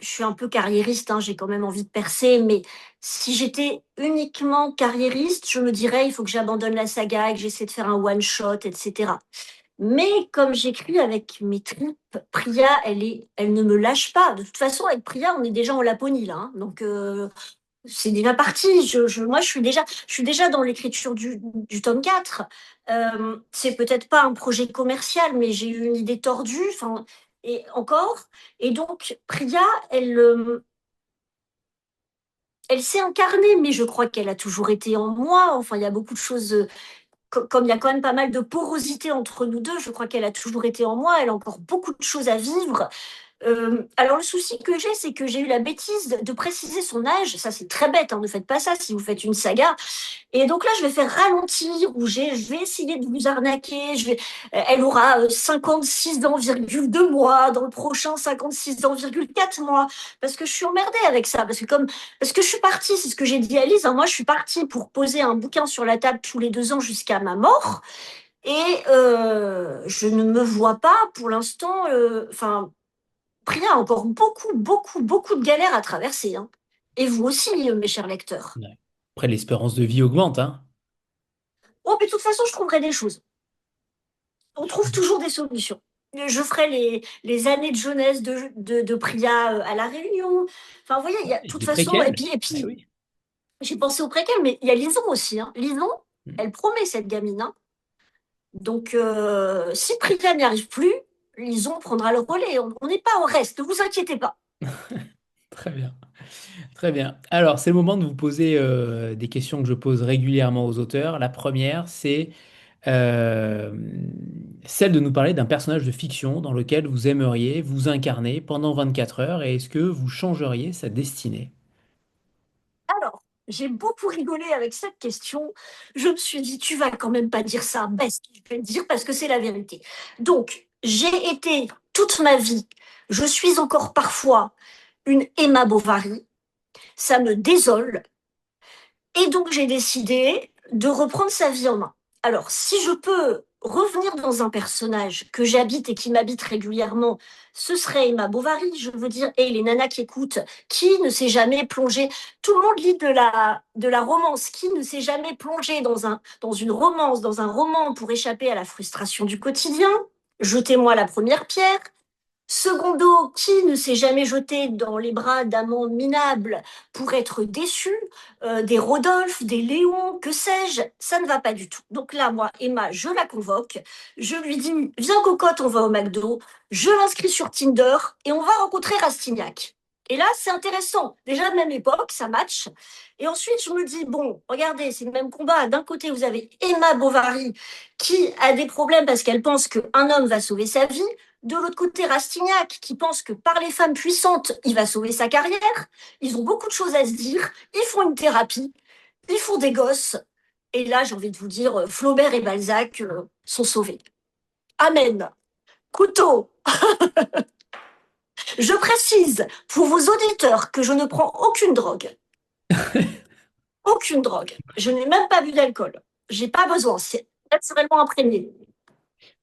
suis un peu carriériste, hein, j'ai quand même envie de percer, mais si j'étais uniquement carriériste, je me dirais, il faut que j'abandonne la saga et que j'essaie de faire un one-shot, etc. Mais comme j'écris avec mes tripes, Priya, elle ne me lâche pas. De toute façon, avec Priya, on est déjà en Laponie, là, hein. Donc, c'est déjà parti. Moi, je suis déjà dans l'écriture du tome 4. C'est peut-être pas un projet commercial, mais j'ai eu une idée tordue. Enfin, et encore. Et donc, Priya, elle s'est incarnée, mais je crois qu'elle a toujours été en moi. Enfin, il y a beaucoup de choses. Comme il y a quand même pas mal de porosité entre nous deux, je crois qu'elle a toujours été en moi. Elle a encore beaucoup de choses à vivre. Alors le souci que j'ai, c'est que j'ai eu la bêtise de préciser son âge. Ça, c'est très bête, hein, ne faites pas ça si vous faites une saga. Et donc là, je vais faire ralentir, je vais essayer de vous arnaquer. Elle aura 56 ans, 2 mois, dans le prochain 56 ans, 4 mois. Parce que je suis emmerdée avec ça. Parce que je suis partie, c'est ce que j'ai dit à Lise, hein, moi, je suis partie pour poser un bouquin sur la table tous les 2 ans jusqu'à ma mort. Et je ne me vois pas pour l'instant, enfin, Priya a encore beaucoup, beaucoup, beaucoup de galères à traverser, hein. Et vous aussi, mes chers lecteurs. Ouais. Après, l'espérance de vie augmente, hein. Oh, mais de toute façon, je trouverai des choses. On trouve toujours des solutions. Je ferai les années de jeunesse de Priya à La Réunion. Enfin, vous voyez, il y a de toute Des façon, et préquels. puis, et Eh puis oui. j'ai pensé au préquel, mais il y a Lison aussi, hein. Lison, elle promet cette gamine, hein. Donc, si Priya n'y arrive plus, Lison prendra le relais. On n'est pas au reste, ne vous inquiétez pas. Très bien. Très bien. Alors, c'est le moment de vous poser des questions que je pose régulièrement aux auteurs. La première, c'est euh, celle de nous parler d'un personnage de fiction dans lequel vous aimeriez vous incarner pendant 24 heures et est-ce que vous changeriez sa destinée? Alors, j'ai beaucoup rigolé avec cette question. Je me suis dit, tu vas quand même pas dire ça. Ben, si, je vais le dire parce que c'est la vérité. Donc, j'ai été toute ma vie, je suis encore parfois une Emma Bovary. Ça me désole. Et donc, j'ai décidé de reprendre sa vie en main. Alors, si je peux revenir dans un personnage que j'habite et qui m'habite régulièrement, ce serait Emma Bovary, je veux dire, et les nanas qui écoutent, qui ne s'est jamais plongé, tout le monde lit de la romance, qui ne s'est jamais plongé dans une romance, dans un roman pour échapper à la frustration du quotidien, jetez-moi la première pierre. Secondo, qui ne s'est jamais jeté dans les bras d'amants minables pour être déçu, des Rodolphe, des Léon, que sais-je, ça ne va pas du tout. Donc là, moi, Emma, je la convoque, je lui dis, viens cocotte, on va au McDo, je l'inscris sur Tinder et on va rencontrer Rastignac. Et là, c'est intéressant. Déjà de même époque, ça match. Et ensuite, je me dis, bon, regardez, c'est le même combat. D'un côté, vous avez Emma Bovary qui a des problèmes parce qu'elle pense qu'un homme va sauver sa vie. De l'autre côté, Rastignac, qui pense que par les femmes puissantes, il va sauver sa carrière. Ils ont beaucoup de choses à se dire. Ils font une thérapie. Ils font des gosses. Et là, j'ai envie de vous dire, Flaubert et Balzac sont sauvés. Amen. Couteau. Je précise pour vos auditeurs que je ne prends aucune drogue. Aucune drogue. Je n'ai même pas bu d'alcool. J'ai pas besoin. C'est naturellement imprégné.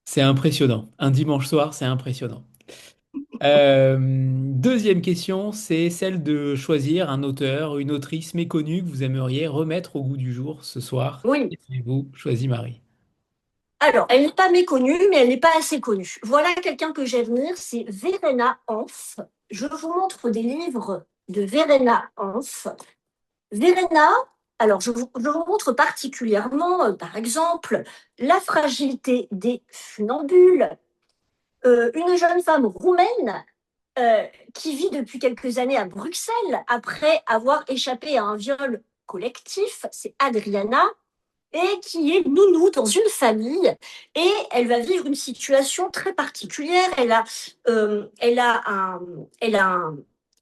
C'est impressionnant. Un dimanche soir, c'est impressionnant. Deuxième question, c'est celle de choisir un auteur, une autrice méconnue que vous aimeriez remettre au goût du jour ce soir. Oui. Et vous choisi Marie. Alors, elle n'est pas méconnue, mais elle n'est pas assez connue. Voilà quelqu'un que j'ai à venir, c'est Verena Hanf. Je vous montre des livres de Verena Hanf. Verena, alors je vous montre particulièrement, par exemple, La fragilité des funambules, une jeune femme roumaine qui vit depuis quelques années à Bruxelles après avoir échappé à un viol collectif, c'est Adriana, et qui est nounou dans une famille. Et elle va vivre une situation très particulière. Elle a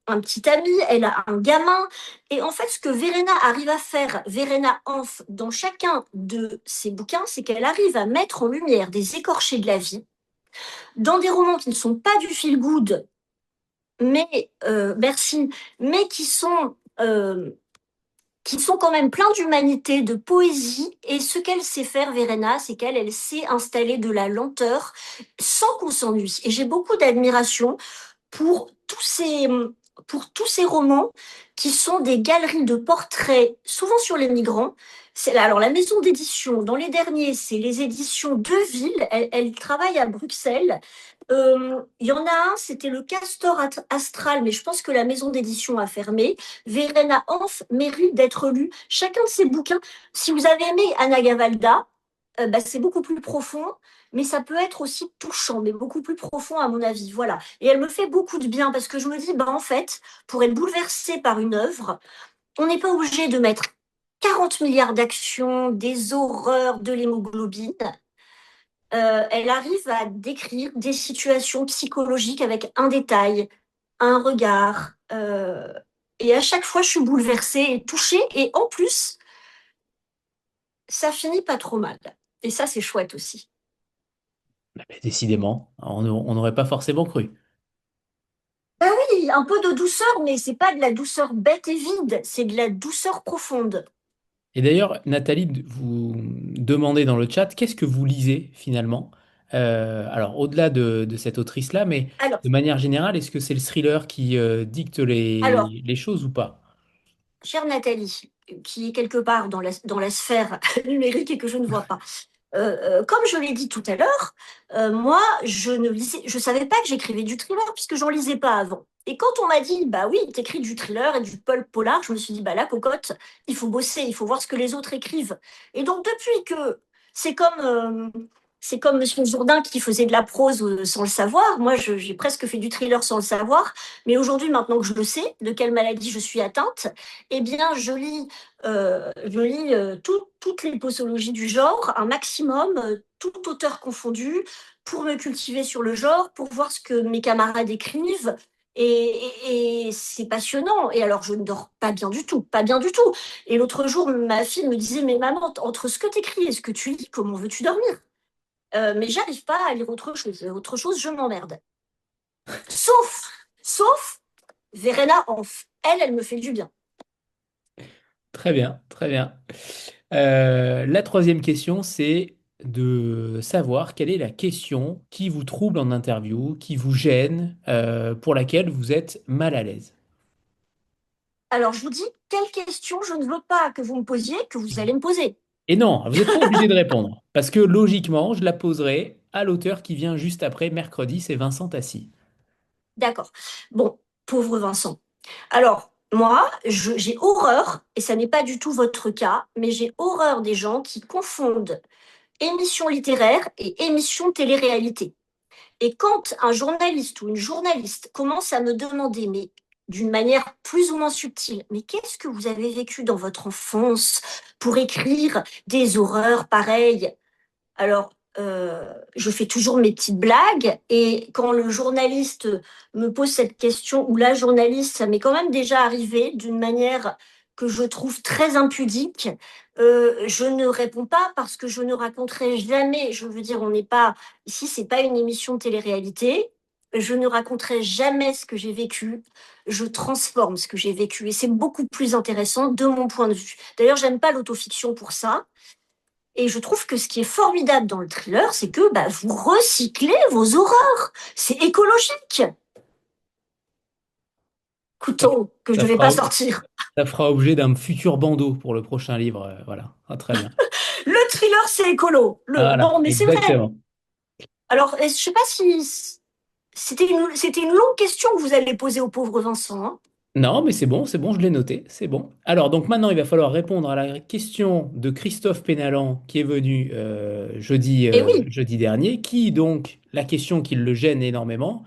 un petit ami, elle a un gamin. Et en fait, ce que Verena arrive à faire, Verena Hanf, dans chacun de ses bouquins, c'est qu'elle arrive à mettre en lumière des écorchés de la vie dans des romans qui ne sont pas du feel good, mais merci, mais qui sont quand même pleins d'humanité, de poésie. Et ce qu'elle sait faire, Verena, c'est qu'elle elle sait installer de la lenteur sans qu'on s'ennuie. Et j'ai beaucoup d'admiration pour pour tous ces romans qui sont des galeries de portraits, souvent sur les migrants. Alors, la maison d'édition, dans les derniers, c'est les éditions Deville. Elle travaille à Bruxelles. Il y en a un, c'était le Castor Astral, mais je pense que la maison d'édition a fermé. Verena Hanf mérite d'être lu. Chacun de ces bouquins, si vous avez aimé Anna Gavalda, bah, c'est beaucoup plus profond, mais ça peut être aussi touchant, mais beaucoup plus profond à mon avis. Voilà. Et elle me fait beaucoup de bien parce que je me dis, bah, en fait, pour être bouleversé par une œuvre, on n'est pas obligé de mettre 40 milliards d'actions, des horreurs, de l'hémoglobine. Elle arrive à décrire des situations psychologiques avec un détail, un regard. Et à chaque fois, je suis bouleversée et touchée. Et en plus, ça finit pas trop mal. Et ça, c'est chouette aussi. Ah ben, décidément, on n'aurait pas forcément cru. Ah oui, un peu de douceur, mais c'est pas de la douceur bête et vide, c'est de la douceur profonde. Et d'ailleurs, Nathalie, vous demandez dans le chat, qu'est-ce que vous lisez finalement? Alors, au-delà de cette autrice-là, mais Alors, de manière générale, est-ce que c'est le thriller qui dicte alors, les choses ou pas? chère Nathalie, qui est quelque part dans la sphère numérique et que je ne vois pas, comme je l'ai dit tout à l'heure, moi, je savais pas que j'écrivais du thriller puisque j'en lisais pas avant. Et quand on m'a dit, bah oui, t'écris du thriller et du pulp polar, je me suis dit, bah la cocotte, il faut bosser, il faut voir ce que les autres écrivent. Et donc depuis que c'est comme c'est comme Monsieur Jourdain qui faisait de la prose sans le savoir. Moi, j'ai presque fait du thriller sans le savoir. Mais aujourd'hui, maintenant que je le sais, de quelle maladie je suis atteinte, eh bien, je lis toutes les posologies du genre, un maximum, tout auteur confondu, pour me cultiver sur le genre, pour voir ce que mes camarades écrivent. Et c'est passionnant. Et alors, je ne dors pas bien du tout, pas bien du tout. Et l'autre jour, ma fille me disait, mais maman, entre ce que tu écris et ce que tu lis, comment veux-tu dormir? Mais j'arrive pas à lire autre chose. Autre chose, je m'emmerde. Sauf Verena Hanf. Elle me fait du bien. Très bien, très bien. La troisième question, c'est de savoir quelle est la question qui vous trouble en interview, qui vous gêne, pour laquelle vous êtes mal à l'aise. Alors, je vous dis, quelle question je ne veux pas que vous me posiez, que vous allez me poser. Et non, vous n'êtes pas obligé de répondre, parce que logiquement, je la poserai à l'auteur qui vient juste après, mercredi, c'est Vincent Tassi. D'accord. Bon, pauvre Vincent. Alors, moi, j'ai horreur, et ça n'est pas du tout votre cas, mais j'ai horreur des gens qui confondent émission littéraire et émission télé-réalité. Et quand un journaliste ou une journaliste commence à me demander, mais d'une manière plus ou moins subtile, mais qu'est-ce que vous avez vécu dans votre enfance pour écrire des horreurs pareilles? Alors, je fais toujours mes petites blagues et quand le journaliste me pose cette question, ou la journaliste, ça m'est quand même déjà arrivé d'une manière que je trouve très impudique, je ne réponds pas parce que je ne raconterai jamais, je veux dire, on n'est pas, ici, c'est pas une émission de télé-réalité, je ne raconterai jamais ce que j'ai vécu, je transforme ce que j'ai vécu et c'est beaucoup plus intéressant de mon point de vue. D'ailleurs, j'aime pas l'autofiction pour ça. Et je trouve que ce qui est formidable dans le thriller, c'est que bah, vous recyclez vos horreurs. C'est écologique. Ça, Couteau que je ça ne vais fera, pas sortir. ça fera objet d'un futur bandeau pour le prochain livre. Voilà. Ah, très bien. Le thriller, c'est écolo. Voilà, Bon, mais c'est vrai. exactement. Alors, je ne sais pas si c'était une longue question que vous allez poser au pauvre Vincent, hein. Non, mais c'est bon, je l'ai noté, c'est bon. Alors, donc maintenant, il va falloir répondre à la question de Christophe Pénalan qui est venu Et oui, jeudi dernier, qui donc, la question qui le gêne énormément,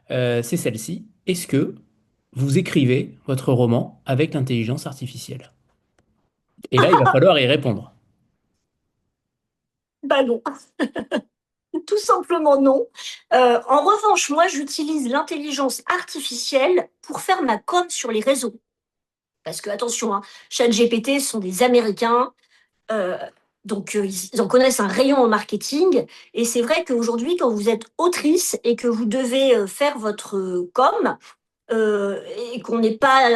c'est celle-ci. Est-ce que vous écrivez votre roman avec l'intelligence artificielle? Et là, il va falloir y répondre. bah non. Tout simplement non. En revanche, moi, j'utilise l'intelligence artificielle pour faire ma com sur les réseaux. Parce que, attention, hein, ChatGPT sont des Américains. Euh, donc, ils en connaissent un rayon en marketing. Et c'est vrai qu'aujourd'hui, quand vous êtes autrice et que vous devez faire votre com, et qu'on n'est pas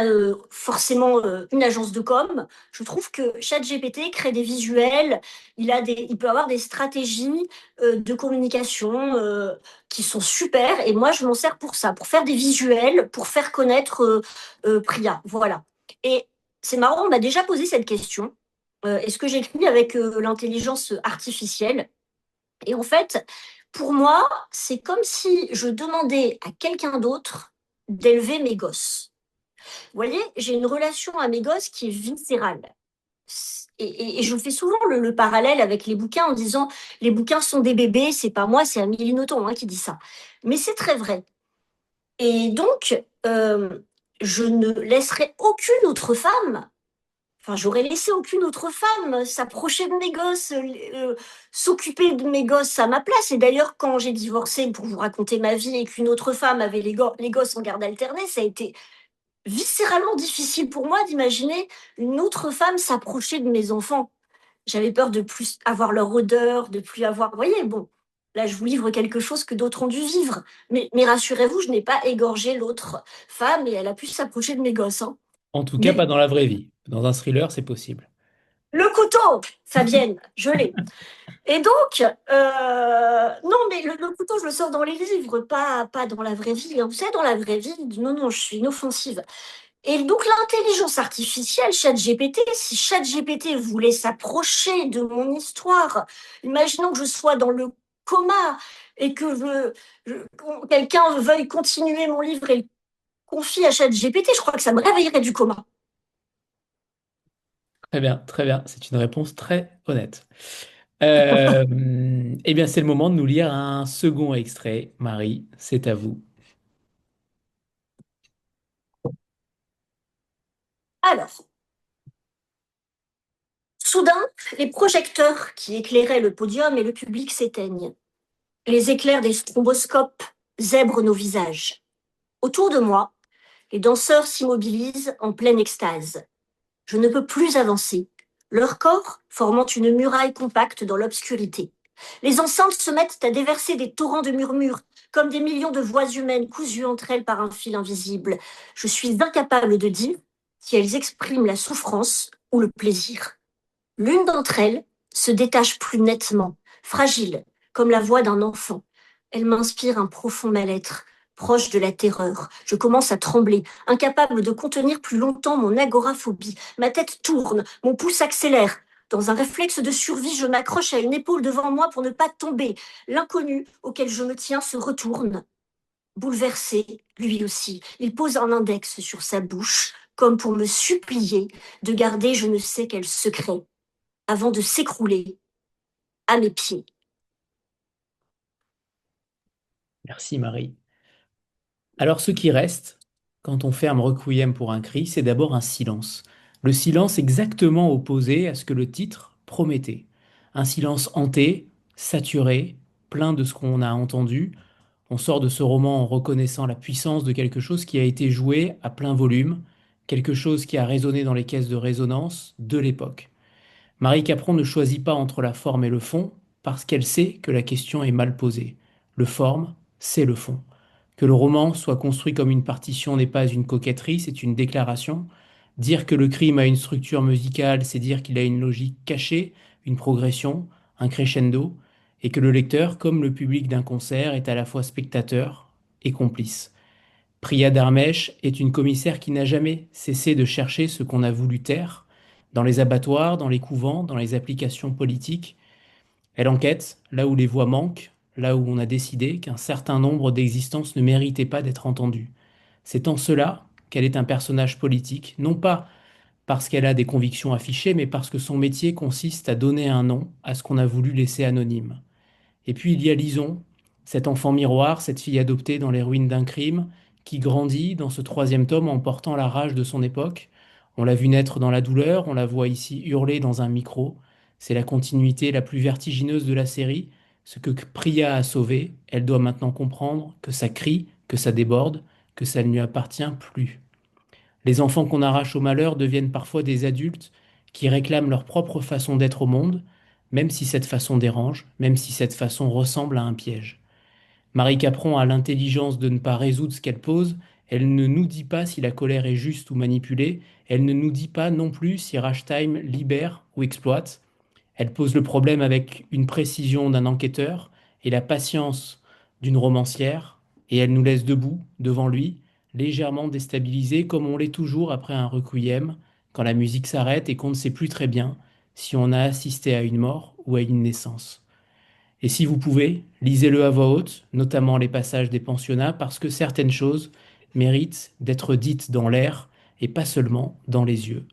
forcément une agence de com, je trouve que ChatGPT crée des visuels, il peut avoir des stratégies de communication qui sont super. Et moi, je m'en sers pour ça, pour faire des visuels, pour faire connaître Priya. Voilà. Et c'est marrant, on m'a déjà posé cette question. Est-ce que j'écris avec l'intelligence artificielle? Et en fait, pour moi, c'est comme si je demandais à quelqu'un d'autre d'élever mes gosses. Vous voyez, j'ai une relation à mes gosses qui est viscérale. Et je fais souvent le parallèle avec les bouquins en disant les bouquins sont des bébés, c'est pas moi, c'est Amélie Nothomb, hein, qui dit ça. Mais c'est très vrai. Et donc, je ne laisserai aucune autre femme. Enfin, j'aurais laissé aucune autre femme s'approcher de mes gosses, s'occuper de mes gosses à ma place. Et d'ailleurs, quand j'ai divorcé, pour vous raconter ma vie, et qu'une autre femme avait les gosses en garde alternée, ça a été viscéralement difficile pour moi d'imaginer une autre femme s'approcher de mes enfants. J'avais peur de plus avoir leur odeur, de plus avoir... Vous voyez, bon, là, je vous livre quelque chose que d'autres ont dû vivre. Mais rassurez-vous, je n'ai pas égorgé l'autre femme et elle a pu s'approcher de mes gosses, hein. En tout cas, pas Mais dans la vraie vie. Dans un thriller, c'est possible. le couteau, Fabienne, je l'ai. Et donc, non, mais le couteau, je le sors dans les livres, pas dans la vraie vie, hein. Vous savez, dans la vraie vie, non, non, je suis inoffensive. Et donc, l'intelligence artificielle, ChatGPT, si ChatGPT voulait s'approcher de mon histoire, imaginons que je sois dans le coma et que quelqu'un veuille continuer mon livre et le confie à ChatGPT, je crois que ça me réveillerait du coma. Très bien, très bien. C'est une réponse très honnête. Eh bien, c'est le moment de nous lire un second extrait. Marie, c'est à vous. Alors, soudain, les projecteurs qui éclairaient le podium et le public s'éteignent. Les éclairs des stromboscopes zèbrent nos visages. Autour de moi, les danseurs s'immobilisent en pleine extase. Je ne peux plus avancer, leur corps formant une muraille compacte dans l'obscurité. Les enceintes se mettent à déverser des torrents de murmures, comme des millions de voix humaines cousues entre elles par un fil invisible. Je suis incapable de dire si elles expriment la souffrance ou le plaisir. L'une d'entre elles se détache plus nettement, fragile, comme la voix d'un enfant. Elle m'inspire un profond mal-être, proche de la terreur. Je commence à trembler, incapable de contenir plus longtemps mon agoraphobie. Ma tête tourne, mon pouce accélère. Dans un réflexe de survie, je m'accroche à une épaule devant moi pour ne pas tomber. L'inconnu auquel je me tiens se retourne. Bouleversé, lui aussi, il pose un index sur sa bouche, comme pour me supplier de garder je ne sais quel secret, avant de s'écrouler à mes pieds. Merci Marie. Alors ce qui reste, quand on ferme Requiem pour un cri, c'est d'abord un silence. Le silence exactement opposé à ce que le titre promettait. Un silence hanté, saturé, plein de ce qu'on a entendu. On sort de ce roman en reconnaissant la puissance de quelque chose qui a été joué à plein volume, quelque chose qui a résonné dans les caisses de résonance de l'époque. Marie Capron ne choisit pas entre la forme et le fond parce qu'elle sait que la question est mal posée. Le forme, c'est le fond. Que le roman soit construit comme une partition n'est pas une coquetterie, c'est une déclaration. Dire que le crime a une structure musicale, c'est dire qu'il a une logique cachée, une progression, un crescendo, et que le lecteur, comme le public d'un concert, est à la fois spectateur et complice. Priya Dharmesh est une commissaire qui n'a jamais cessé de chercher ce qu'on a voulu taire, dans les abattoirs, dans les couvents, dans les applications politiques. Elle enquête là où les voix manquent, là où on a décidé qu'un certain nombre d'existences ne méritaient pas d'être entendues. C'est en cela qu'elle est un personnage politique, non pas parce qu'elle a des convictions affichées, mais parce que son métier consiste à donner un nom à ce qu'on a voulu laisser anonyme. Et puis il y a Lison, cet enfant miroir, cette fille adoptée dans les ruines d'un crime, qui grandit dans ce troisième tome en portant la rage de son époque. On l'a vu naître dans la douleur, on la voit ici hurler dans un micro. C'est la continuité la plus vertigineuse de la série. Ce que Priya a sauvé, elle doit maintenant comprendre que ça crie, que ça déborde, que ça ne lui appartient plus. Les enfants qu'on arrache au malheur deviennent parfois des adultes qui réclament leur propre façon d'être au monde, même si cette façon dérange, même si cette façon ressemble à un piège. Marie Capron a l'intelligence de ne pas résoudre ce qu'elle pose, elle ne nous dit pas si la colère est juste ou manipulée, elle ne nous dit pas non plus si Rachtime libère ou exploite, elle pose le problème avec une précision d'un enquêteur et la patience d'une romancière, et elle nous laisse debout, devant lui, légèrement déstabilisés, comme on l'est toujours après un requiem, quand la musique s'arrête et qu'on ne sait plus très bien si on a assisté à une mort ou à une naissance. Et si vous pouvez, lisez-le à voix haute, notamment les passages des pensionnats, parce que certaines choses méritent d'être dites dans l'air et pas seulement dans les yeux.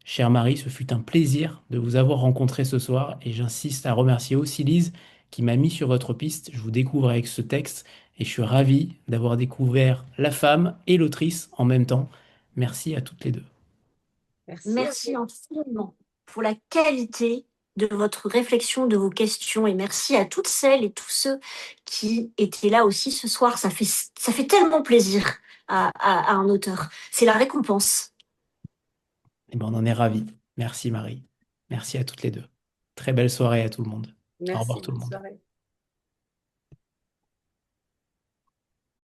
Chère Marie, ce fut un plaisir de vous avoir rencontré ce soir et j'insiste à remercier aussi Lise qui m'a mis sur votre piste. Je vous découvre avec ce texte et je suis ravi d'avoir découvert la femme et l'autrice en même temps. Merci à toutes les deux. Merci à Merci vous. infiniment pour la qualité de votre réflexion, de vos questions, et merci à toutes celles et tous ceux qui étaient là aussi ce soir. Ça fait tellement plaisir à un auteur. C'est la récompense. Et ben, on en est ravis. Merci Marie. Merci à toutes les deux. Très belle soirée à tout le monde. Au revoir Merci, tout le bonne monde. soirée.